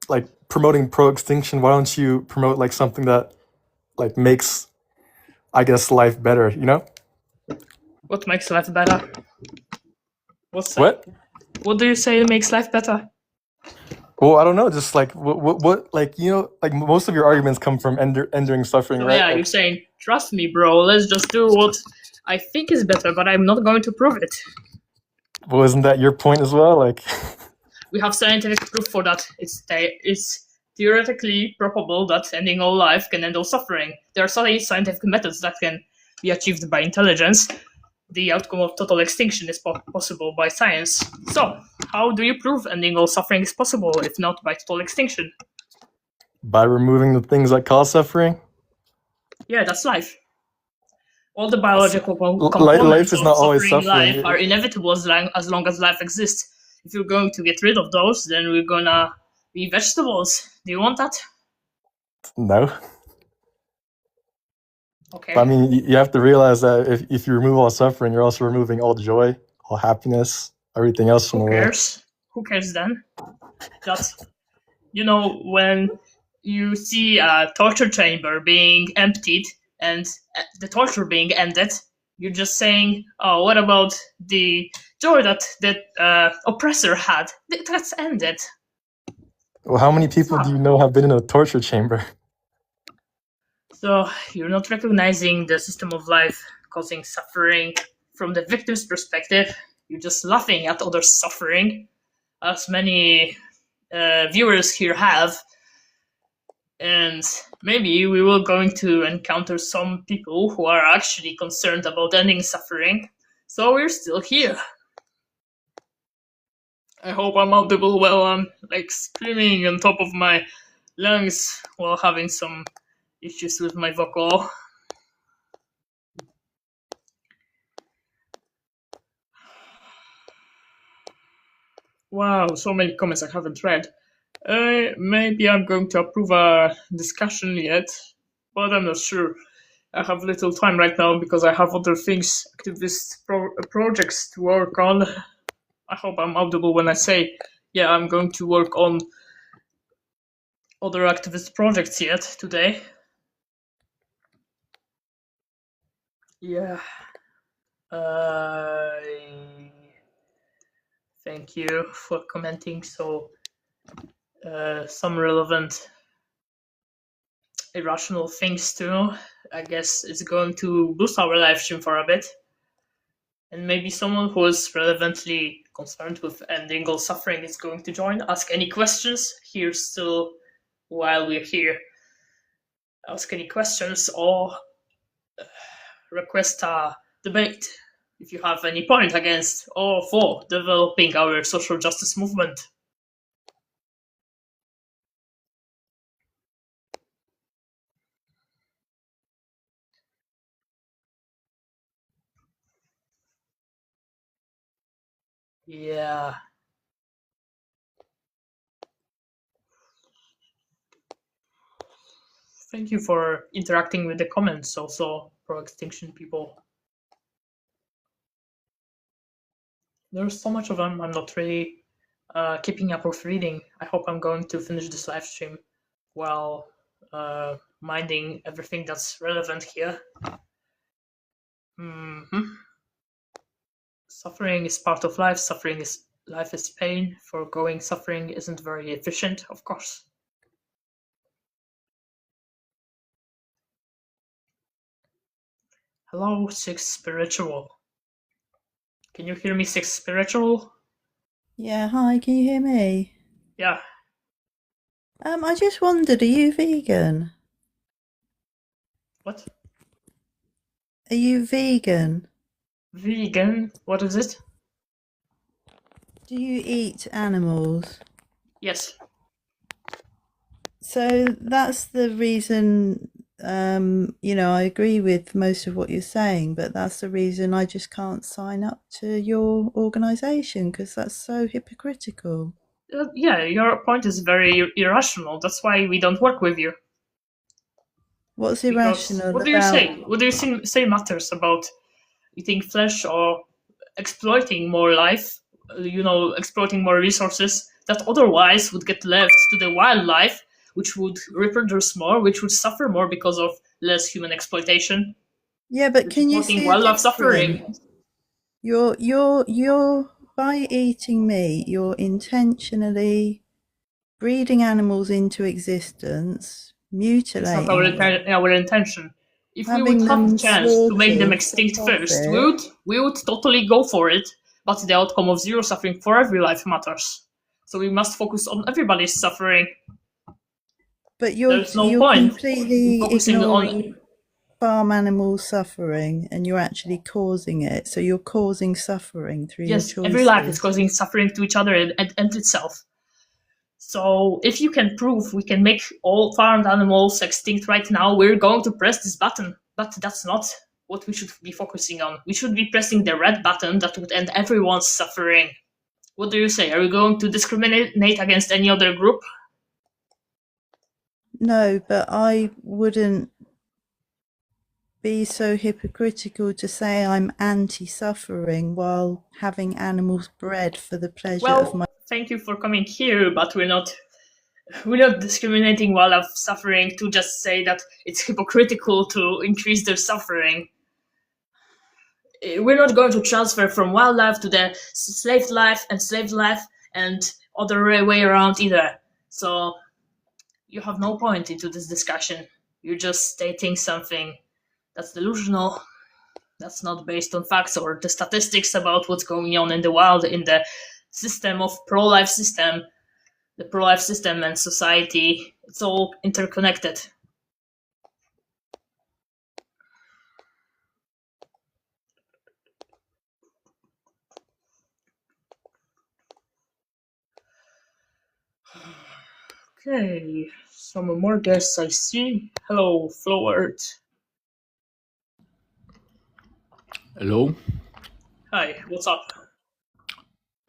like promoting pro-extinction, why don't you promote like something that like makes, I guess, life better, you know? What makes life better? What? What do you say makes life better? Well, I don't know, just like what like, you know, like most of your arguments come from ending suffering, So right? yeah, Like, you're saying, trust me, bro, let's just do what I think is better, but I'm not going to prove it. well, isn't that your point as well? Like, We have scientific proof for that. It's theoretically probable that ending all life can end all suffering. There are so scientific methods that can be achieved by intelligence. The outcome of total extinction is possible by science. So, how do you prove ending all suffering is possible, if not by total extinction? by removing the things that cause suffering? Yeah, that's life. All the biological components Life is of not always suffering suffering. life are inevitable as long as life exists. If you're going to get rid of those, then we're gonna be vegetables. Do you want that? No. Okay. But I mean, you have to realize that if you remove all suffering, you're also removing all joy, all happiness, everything else from the Who world. cares? Who cares then? That's, you know, when you see a torture chamber being emptied and the torture being ended, you're just saying, oh, what about the joy that the oppressor had? That's ended. Well, how many people do you know have been in a torture chamber? So you're not recognizing the system of life causing suffering from the victim's perspective. You're just laughing at others' suffering, as many viewers here have. And maybe we will going to encounter some people who are actually concerned about ending suffering. So we're still here. I hope I'm audible while I'm like screaming on top of my lungs while having some issues with my vocal. Wow, so many comments I haven't read. Maybe I'm going to approve a discussion yet, but I'm not sure. I have little time right now because I have other things, activist projects to work on. I hope I'm audible when I say, yeah, I'm going to work on other activist projects yet today. Yeah. Thank you for commenting. So, some relevant irrational things too. I guess it's going to boost our live stream for a bit. And maybe someone who is relevantly concerned with ending all suffering is going to join. Ask any questions here still while we're here. Ask any questions or request a debate if you have any point against or for developing our social justice movement. Yeah. Thank you for interacting with the comments also, Proextinction people. There's so much of them, I'm not really keeping up with reading. I hope I'm going to finish this live stream while minding everything that's relevant here. Suffering is part of life. Life is pain. Foregoing suffering isn't very efficient, of course. Hello, Six Spiritual. Can you hear me, Six Spiritual? Yeah, hi, can you hear me? Yeah. I just wondered, are you vegan? What? Are you vegan? Vegan? What is it? Do you eat animals? Yes. So that's the reason, I agree with most of what you're saying, but that's the reason I just can't sign up to your organisation, because that's so hypocritical. Yeah, your point is very irrational. That's why we don't work with you. What's Because irrational what do you about... say? What do you say matters about eating flesh or exploiting more life? Exploiting more resources that otherwise would get left to the wildlife, which would reproduce more, which would suffer more because of less human exploitation. Yeah, but can you see a wildlife difference? suffering? You're by eating meat, you're intentionally breeding animals into existence, mutilating It's not them, our intention. If we having would have them the chance to make them slaughtered extinct for first, profit. we would totally go for it. But the outcome of zero suffering for every life matters. So we must focus on everybody's suffering. But There's no you're point completely focusing ignoring farm animal suffering, and you're actually causing it. So you're causing suffering through your choices. Every life is causing suffering to each other and itself. So if you can prove we can make all farmed animals extinct right now, we're going to press this button. But that's not what we should be focusing on. We should be pressing the red button that would end everyone's suffering. What do you say? Are we going to discriminate against any other group? No, but I wouldn't be so hypocritical to say I'm anti-suffering while having animals bred for the pleasure of my... Thank you for coming here, but we're not discriminating wildlife suffering to just say that it's hypocritical to increase their suffering. We're not going to transfer from wildlife to the slave life and other way around either. So you have no point into this discussion. You're just stating something that's delusional, that's not based on facts or the statistics about what's going on in the wild, in the system of pro-life system, the pro-life system and society. It's all interconnected. Okay, some more guests I see. Hello, Flowert. Hello. Hi, what's up?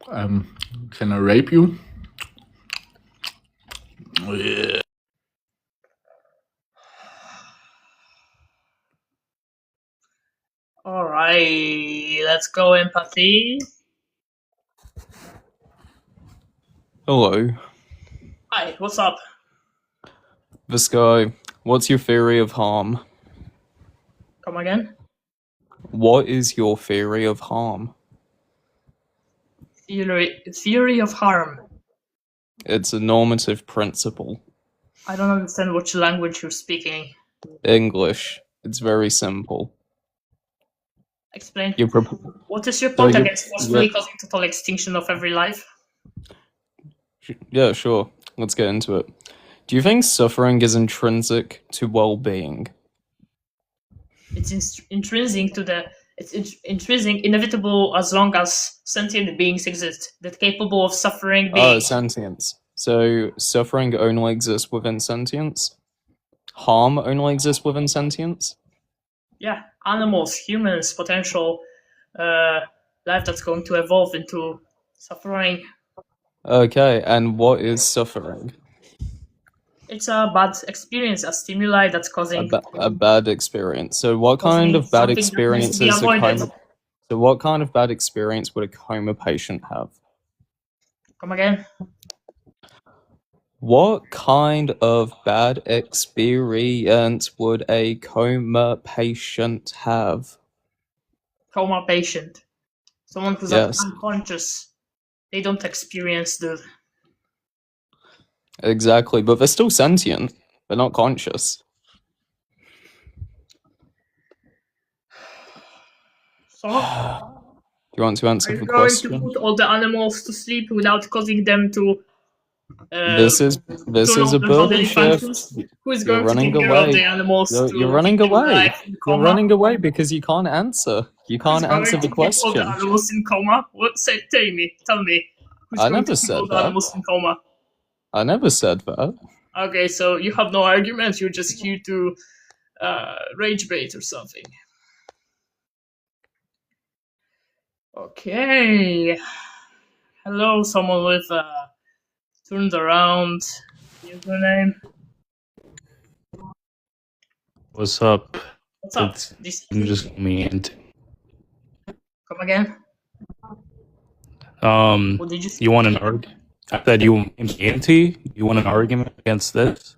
Can I rape you? Yeah. Alright, let's go empathy. Hello. Hi, what's up? This guy, what's your theory of harm? Come again? What is your theory of harm? Theory of harm. It's a normative principle. I don't understand which language you're speaking. English. It's very simple. Explain. You What is your point So you- against forcefully causing total extinction of every life? Yeah, sure. Let's get into it. Do you think suffering is intrinsic to well-being? It's intrinsic to the. It's intrinsic, inevitable as long as sentient beings exist. That capable of suffering Oh, beings. sentience. So suffering only exists within sentience? Harm only exists within sentience? Yeah, animals, humans, potential life that's going to evolve into suffering. Okay, and what is suffering? It's a bad experience, a stimuli that's causing A bad experience. So what kind Causing of bad something that needs to be experiences a avoided. coma? So what kind of bad experience would a coma patient have? Come again? What kind of bad experience would a coma patient have? Coma patient. Someone who's Yes. unconscious, they don't experience the. Exactly, but they're still sentient. They're not conscious. So, Do you want to answer are the you going to question? put all the animals to sleep without causing them to This is turn on a their burden bodily shift. functions? Who is You're going to running take care of away. the animals You're to running keep them away. alive in You're coma? running away because you can't answer. You Who's can't going answer to the keep all the question. animals in coma? What? Tell me. Who's I going to never keep all said the that. animals in coma? I never said that. Okay, so you have no arguments. You're just here to rage bait or something. Okay. Hello, someone with turned around username. What's up? What's up? I'm just me and Come again? What did you say? you want an argument? I said you anti. You want an argument against this?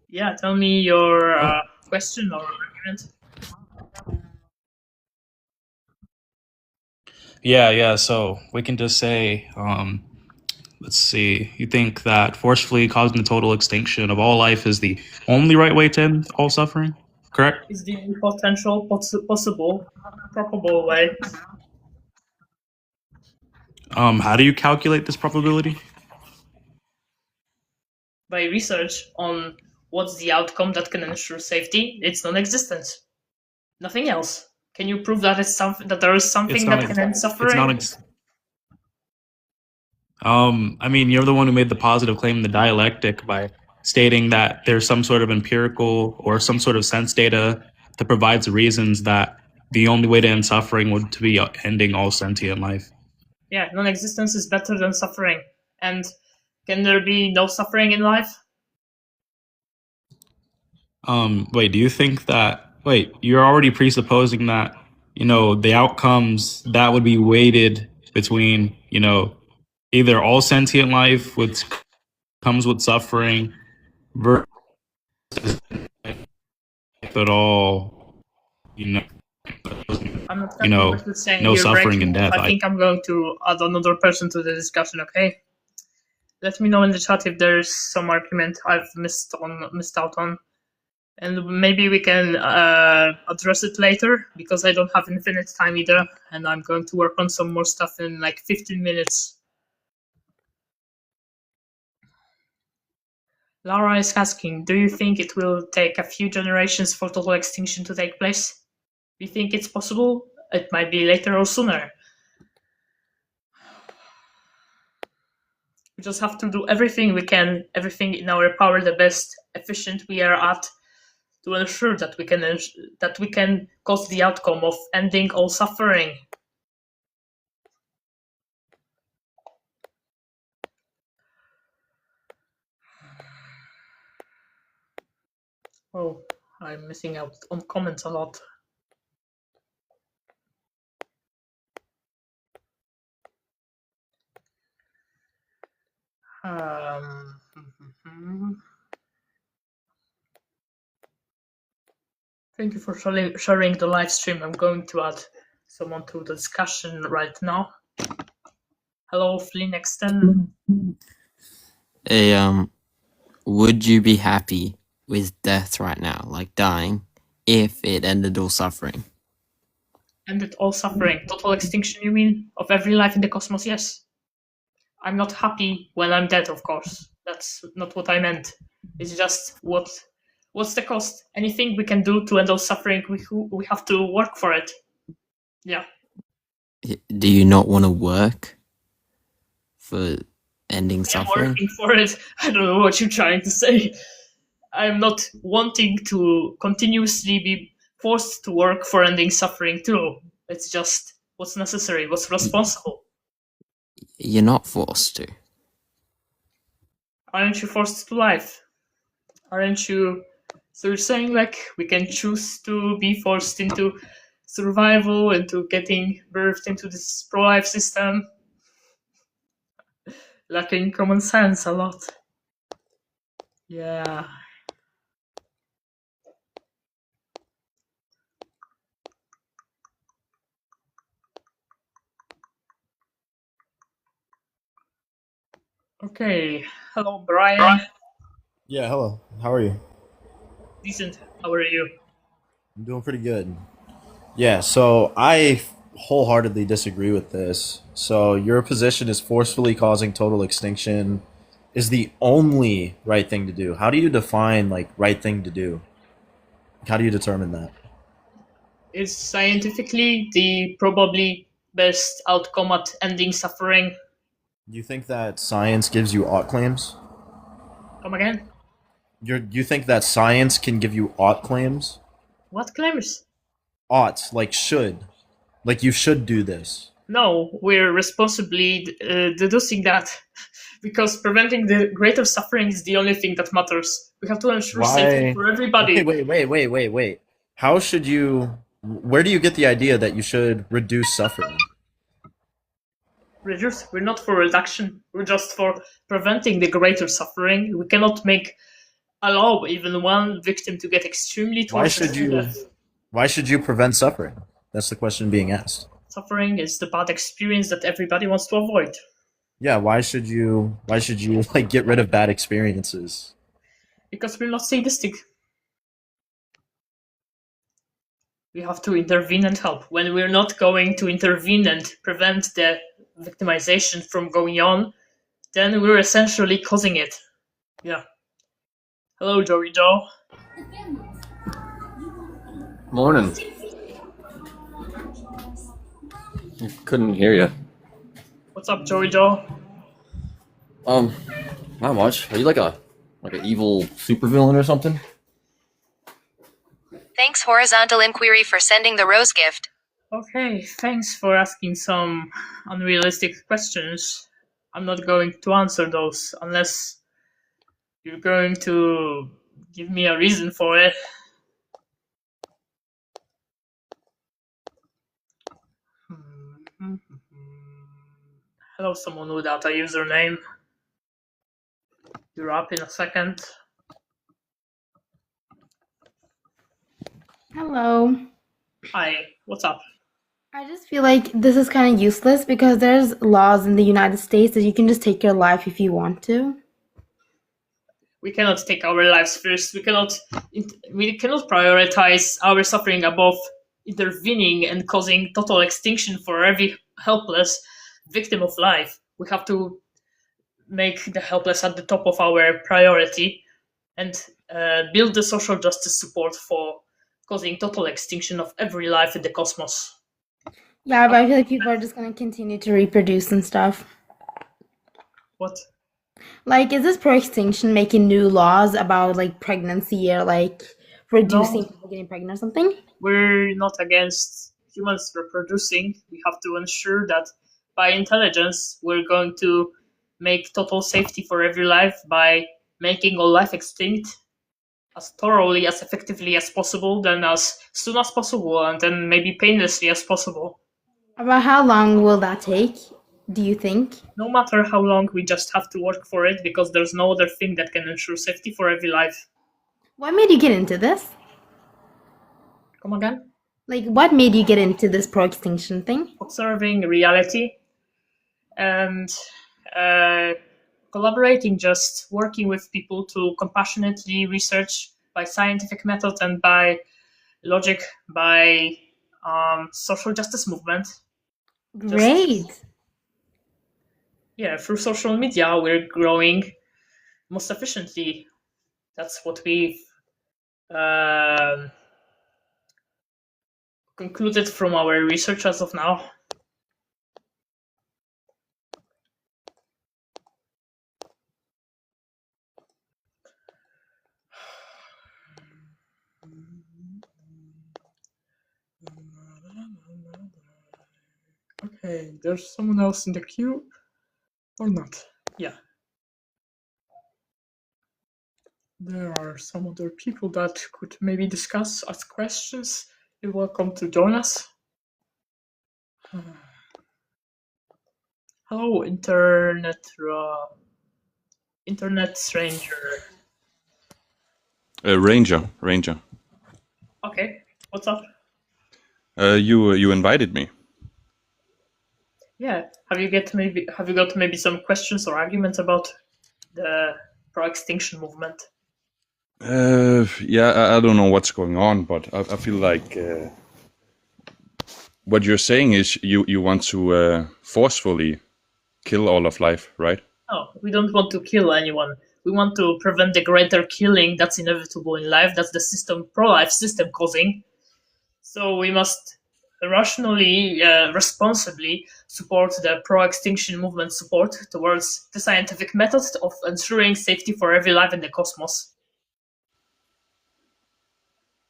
Yeah, tell me your question or argument. Yeah. So we can just say, let's see. You think that forcefully causing the total extinction of all life is the only right way to end all suffering? Correct? Is the potential possible, probable way? How do you calculate this probability? By research on what's the outcome that can ensure safety, it's non-existent. Nothing else. Can you prove that it's something that there is something that can end suffering? I mean, you're the one who made the positive claim in the dialectic by stating that there's some sort of empirical or some sort of sense data that provides reasons that the only way to end suffering would to be ending all sentient life. Yeah, non-existence is better than suffering. And can there be no suffering in life? Wait, do you think that, you're already presupposing that, the outcomes that would be weighted between, either all sentient life, which comes with suffering, versus at all, I'm not getting what you're saying. no You're suffering breaking and off. death. I think I'm going to add another person to the discussion, okay? Let me know in the chat if there's some argument I've missed out on. And maybe we can address it later, because I don't have infinite time either, and I'm going to work on some more stuff in like 15 minutes. Laura is asking, do you think it will take a few generations for total extinction to take place? Do you think it's possible? It might be later or sooner. We just have to do everything we can, everything in our power, the best efficient we are at, to ensure that we can cause the outcome of ending all suffering. Oh, I'm missing out on comments a lot. Thank you for sharing the live stream. I'm going to add someone to the discussion right now. Hello, Flynexton. Hey, would you be happy with death right now, like dying, if it ended all suffering? Ended all suffering. Total extinction, you mean? Of every life in the cosmos? Yes. I'm not happy when I'm dead, of course. That's not what I meant. It's just what's the cost? Anything we can do to end all suffering, we have to work for it. Yeah. Do you not want to work for ending I'm suffering? working for it. I don't know what you're trying to say. I'm not wanting to continuously be forced to work for ending suffering too. It's just what's necessary, what's responsible. You're not forced to. Aren't you forced to life? Aren't you? So you're saying like we can choose to be forced into survival, into getting birthed into this pro-life system? Lacking common sense a lot. Yeah. Okay. Hello, Brian. Yeah, hello. How are you? Decent. How are you? I'm doing pretty good. Yeah, so I wholeheartedly disagree with this. So your position is forcefully causing total extinction is the only right thing to do. How do you define like right thing to do? How do you determine that? Is scientifically the probably best outcome at ending suffering. Do you think that science gives you ought claims? Come again? You think that science can give you ought claims? What claims? Ought, like should. Like you should do this. No, we're responsibly deducing that because preventing the greater suffering is the only thing that matters. We have to ensure safety Why? for everybody. Okay, wait. How should you? Where do you get the idea that you should reduce suffering? Reduce. We're not for reduction. We're just for preventing the greater suffering. We cannot allow even one victim to get extremely Why tortured should to you? death. Why should you prevent suffering? That's the question being asked. Suffering is the bad experience that everybody wants to avoid. Yeah. Why should you? Why should you like get rid of bad experiences? Because we're not sadistic. We have to intervene and help. When we're not going to intervene and prevent the victimization from going on, then we're essentially causing it. Yeah. Hello, Joey Joe. Morning. Couldn't hear you. What's up, Joey Joe? Not much. Are you like an evil supervillain or something? Thanks, Horizontal Inquiry, for sending the rose gift. Okay, thanks for asking some unrealistic questions. I'm not going to answer those unless you're going to give me a reason for it. Hello, someone without a username. You're up in a second. Hello. Hi, what's up? I just feel like this is kind of useless because there's laws in the United States that you can just take your life if you want to. We cannot take our lives first. We cannot prioritize our suffering above intervening and causing total extinction for every helpless victim of life. We have to make the helpless at the top of our priority and build the social justice support for causing total extinction of every life in the cosmos. Yeah, but I feel like people are just going to continue to reproduce and stuff. What? Like, is this Proextinction making new laws about, like, pregnancy or, like, reducing people getting pregnant or something? We're not against humans reproducing. We have to ensure that by intelligence, we're going to make total safety for every life by making all life extinct as thoroughly, as effectively as possible, then as soon as possible, and then maybe painlessly as possible. About how long will that take, do you think? No matter how long, we just have to work for it because there's no other thing that can ensure safety for every life. What made you get into this? Come again? Like, what made you get into this Proextinction thing? Observing reality and collaborating, just working with people to compassionately research by scientific method and by logic, by social justice movement. Great. Through social media, we're growing most efficiently. That's what we've concluded from our research as of now. Okay, there's someone else in the queue or not? Yeah. There are some other people that could maybe discuss, ask questions. You're welcome to join us. Hello, internet stranger. Ranger. Okay, what's up? You invited me. Yeah. Have you got maybe some questions or arguments about the pro-extinction movement? Yeah, I don't know what's going on, but I feel like what you're saying is you want to forcefully kill all of life, right? No, we don't want to kill anyone. We want to prevent the greater killing that's inevitable in life. That's the pro-life system causing. So we must rationally, responsibly support the pro-extinction movement support towards the scientific method of ensuring safety for every life in the cosmos.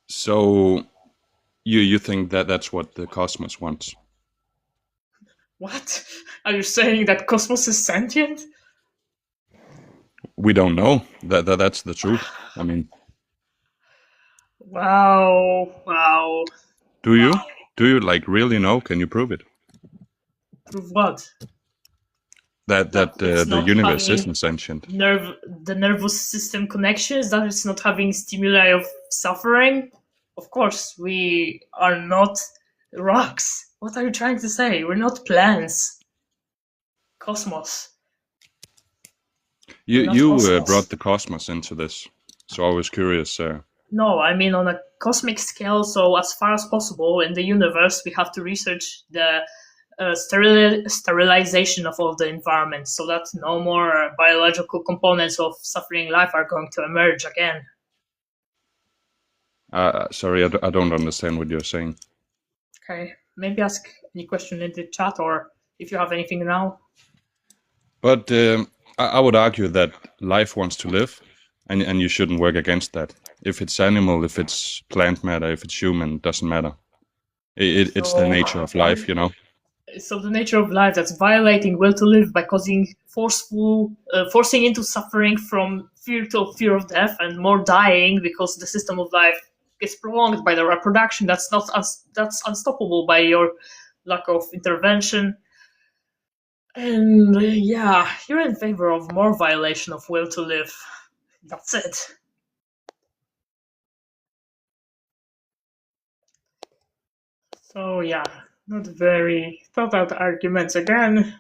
So you think that that's what the cosmos wants? What? Are you saying that cosmos is sentient? We don't know. That's the truth. I mean, Wow. do you? Do you like really know? Can you prove it? Prove what? That It's the not universe having isn't sentient. the nervous system connections, that it's not having stimuli of suffering. Of course, we are not rocks. What are you trying to say? We're not plants. Cosmos. You brought the cosmos into this, so I was curious. No, I mean on a cosmic scale. So as far as possible in the universe, we have to research the sterilization of all the environment, so that no more biological components of suffering life are going to emerge again. Sorry, I don't understand what you're saying. Okay, maybe ask any question in the chat, or if you have anything now. But I would argue that life wants to live, and you shouldn't work against that. If it's animal, if it's plant matter, if it's human, doesn't matter. It's the nature of life, you know. So the nature of life that's violating will to live by causing forcing into suffering from fear of death and more dying, because the system of life gets prolonged by the reproduction. That's unstoppable by your lack of intervention. And yeah, you're in favor of more violation of will to live. That's it. So yeah, not very thought out arguments again.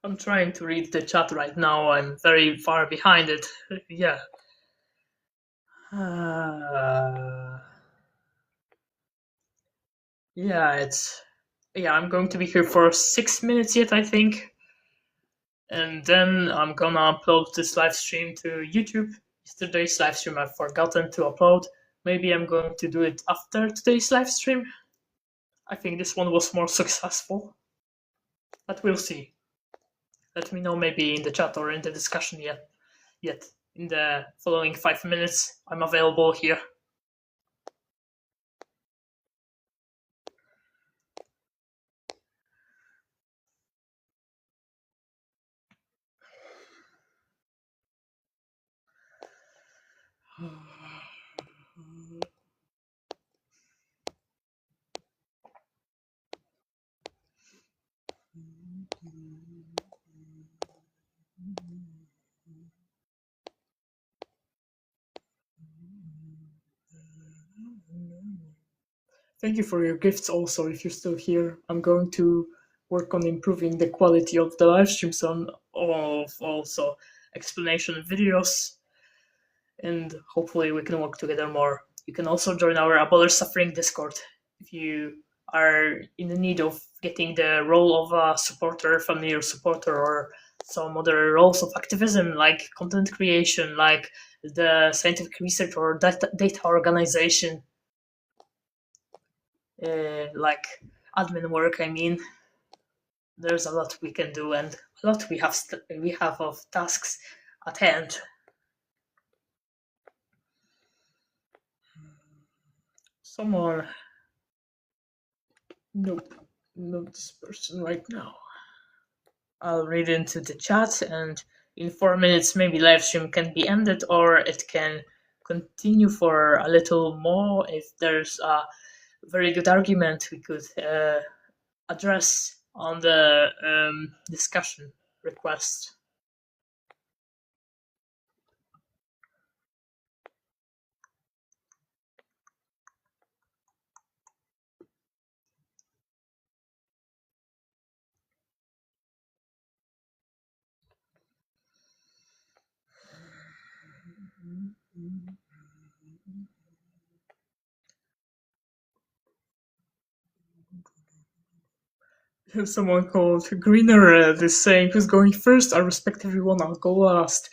I'm trying to read the chat right now. I'm very far behind it. Yeah. Yeah, I'm going to be here for 6 minutes yet, I think. And then I'm gonna upload this live stream to YouTube. Yesterday's live stream I've forgotten to upload. Maybe I'm going to do it after today's live stream. I think this one was more successful. But we'll see. Let me know maybe in the chat or in the discussion yet. In the following 5 minutes, I'm available here. Thank you for your gifts also, if you're still here. I'm going to work on improving the quality of the live streams of also explanation videos, and hopefully we can work together more. You can also join our Abolish Suffering Discord if you are in the need of getting the role of a supporter, familiar supporter, or some other roles of activism like content creation, like the scientific research or data organization. Like admin work. I mean, there's a lot we can do, and a lot we have of tasks at hand. Someone, nope, not this person right now. I'll read into the chat, and in 4 minutes, maybe live stream can be ended, or it can continue for a little more if there's a very good argument we could address on the discussion request. Someone called Greener Red is saying, who's going first? I respect everyone, I'll go last.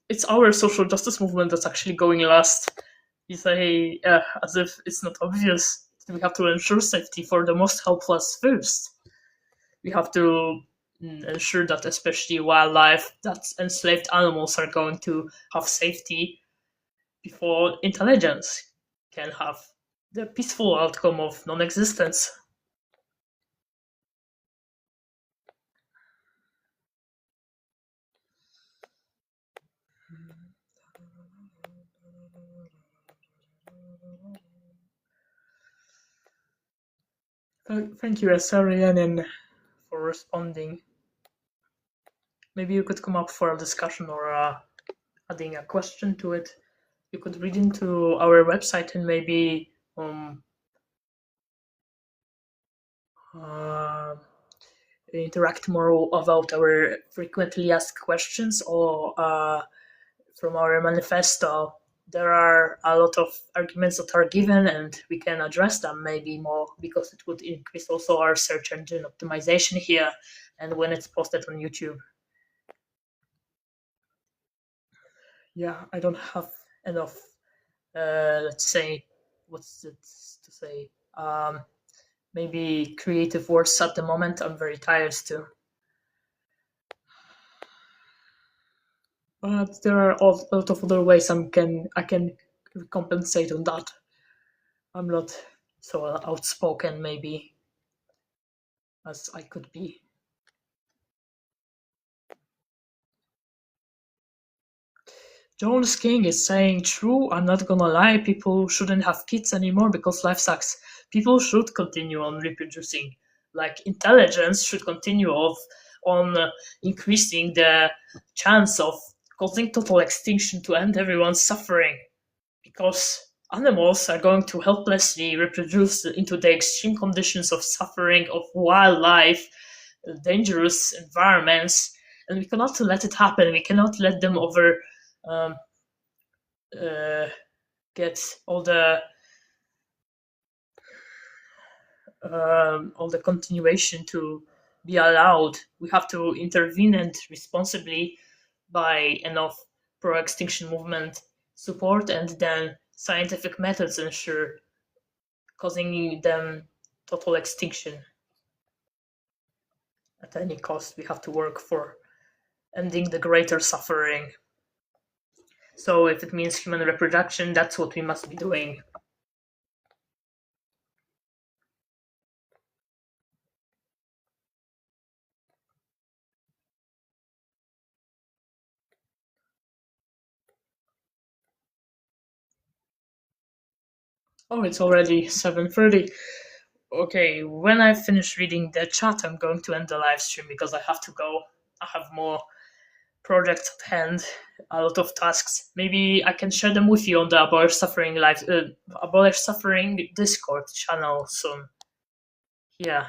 It's our social justice movement that's actually going last. You say, as if it's not obvious. We have to ensure safety for the most helpless first. We have to ensure that especially wildlife, that enslaved animals are going to have safety before intelligence can have the peaceful outcome of non-existence. Thank you, Asarianen, for responding. Maybe you could come up for a discussion or adding a question to it. You could read into our website and maybe interact more about our frequently asked questions, or from our manifesto. There are a lot of arguments that are given and we can address them maybe more, because it would increase also our search engine optimization here and when it's posted on YouTube. Yeah, I don't have enough, let's say, what's it to say? Maybe creative words at the moment. I'm very tired still. But there are a lot of other ways I can compensate on that. I'm not so outspoken maybe as I could be. Jones King is saying, true, I'm not gonna lie, people shouldn't have kids anymore because life sucks. People should continue on reproducing. Like, intelligence should continue on increasing the chance of causing total extinction to end everyone's suffering. Because animals are going to helplessly reproduce into the extreme conditions of suffering of wildlife, dangerous environments, and we cannot let it happen. We cannot let them get all the continuation to be allowed. We have to intervene and responsibly by enough pro-extinction movement support and then scientific methods ensure causing them total extinction. At any cost, we have to work for ending the greater suffering. So if it means human reproduction, that's what we must be doing. Oh, it's already 7:30. Okay, when I finish reading the chat, I'm going to end the live stream because I have to go. I have more projects at hand, a lot of tasks. Maybe I can share them with you on the Abolish Suffering Abolish Suffering Discord channel soon. Yeah.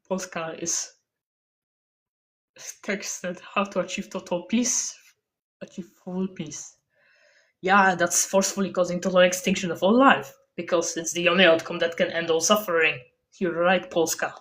Polska is texted how to achieve total peace, achieve full peace. Yeah, that's forcefully causing total extinction of all life, because it's the only outcome that can end all suffering. You're right, Polska.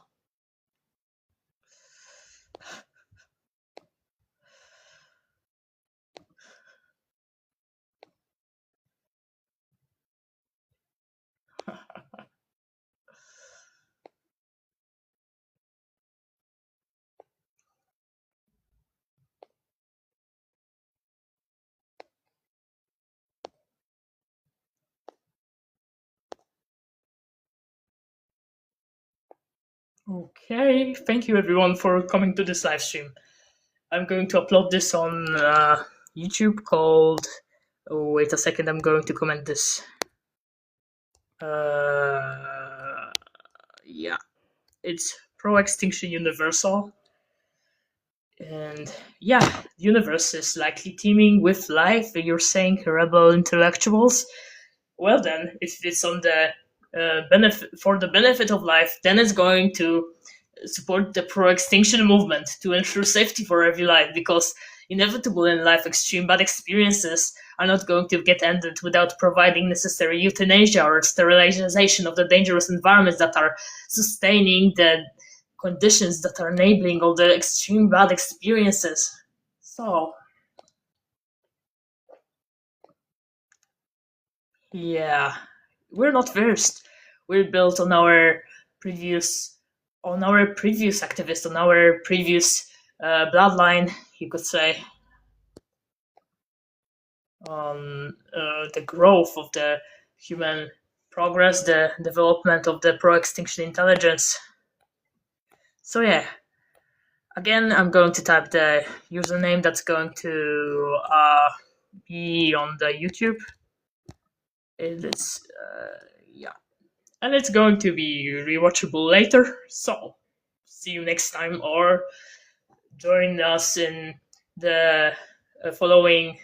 Okay, thank you everyone for coming to this live stream. I'm going to upload this on YouTube called. Oh, wait a second, I'm going to comment this. Yeah, it's Proextinction Universal. And yeah, the universe is likely teeming with life. You're saying rebel intellectuals. Well then, if it's on the for the benefit of life, then it's going to support the pro-extinction movement to ensure safety for every life, because inevitable in life extreme bad experiences are not going to get ended without providing necessary euthanasia or sterilization of the dangerous environments that are sustaining the conditions that are enabling all the extreme bad experiences. So yeah, we're not versed. We're built on our previous activists, on our previous bloodline, you could say, on the growth of the human progress, the development of the pro-extinction intelligence. So yeah, again, I'm going to type the username that's going to be on the YouTube. It's yeah, and it's going to be rewatchable later. So see you next time, or join us in the following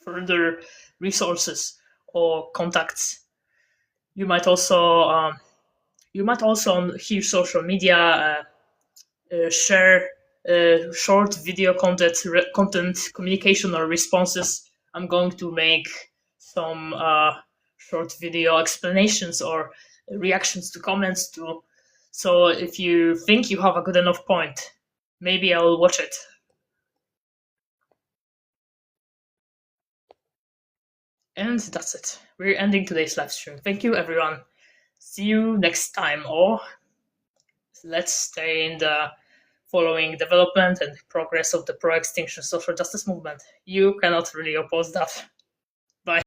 further resources or contacts. You might also on here social media share short video content communication or responses. I'm going to make some short video explanations or reactions to comments too. So if you think you have a good enough point, maybe I'll watch it. And that's it. We're ending today's live stream. Thank you, everyone. See you next time, or let's stay in the following development and progress of the pro-extinction social justice movement. You cannot really oppose that. Bye.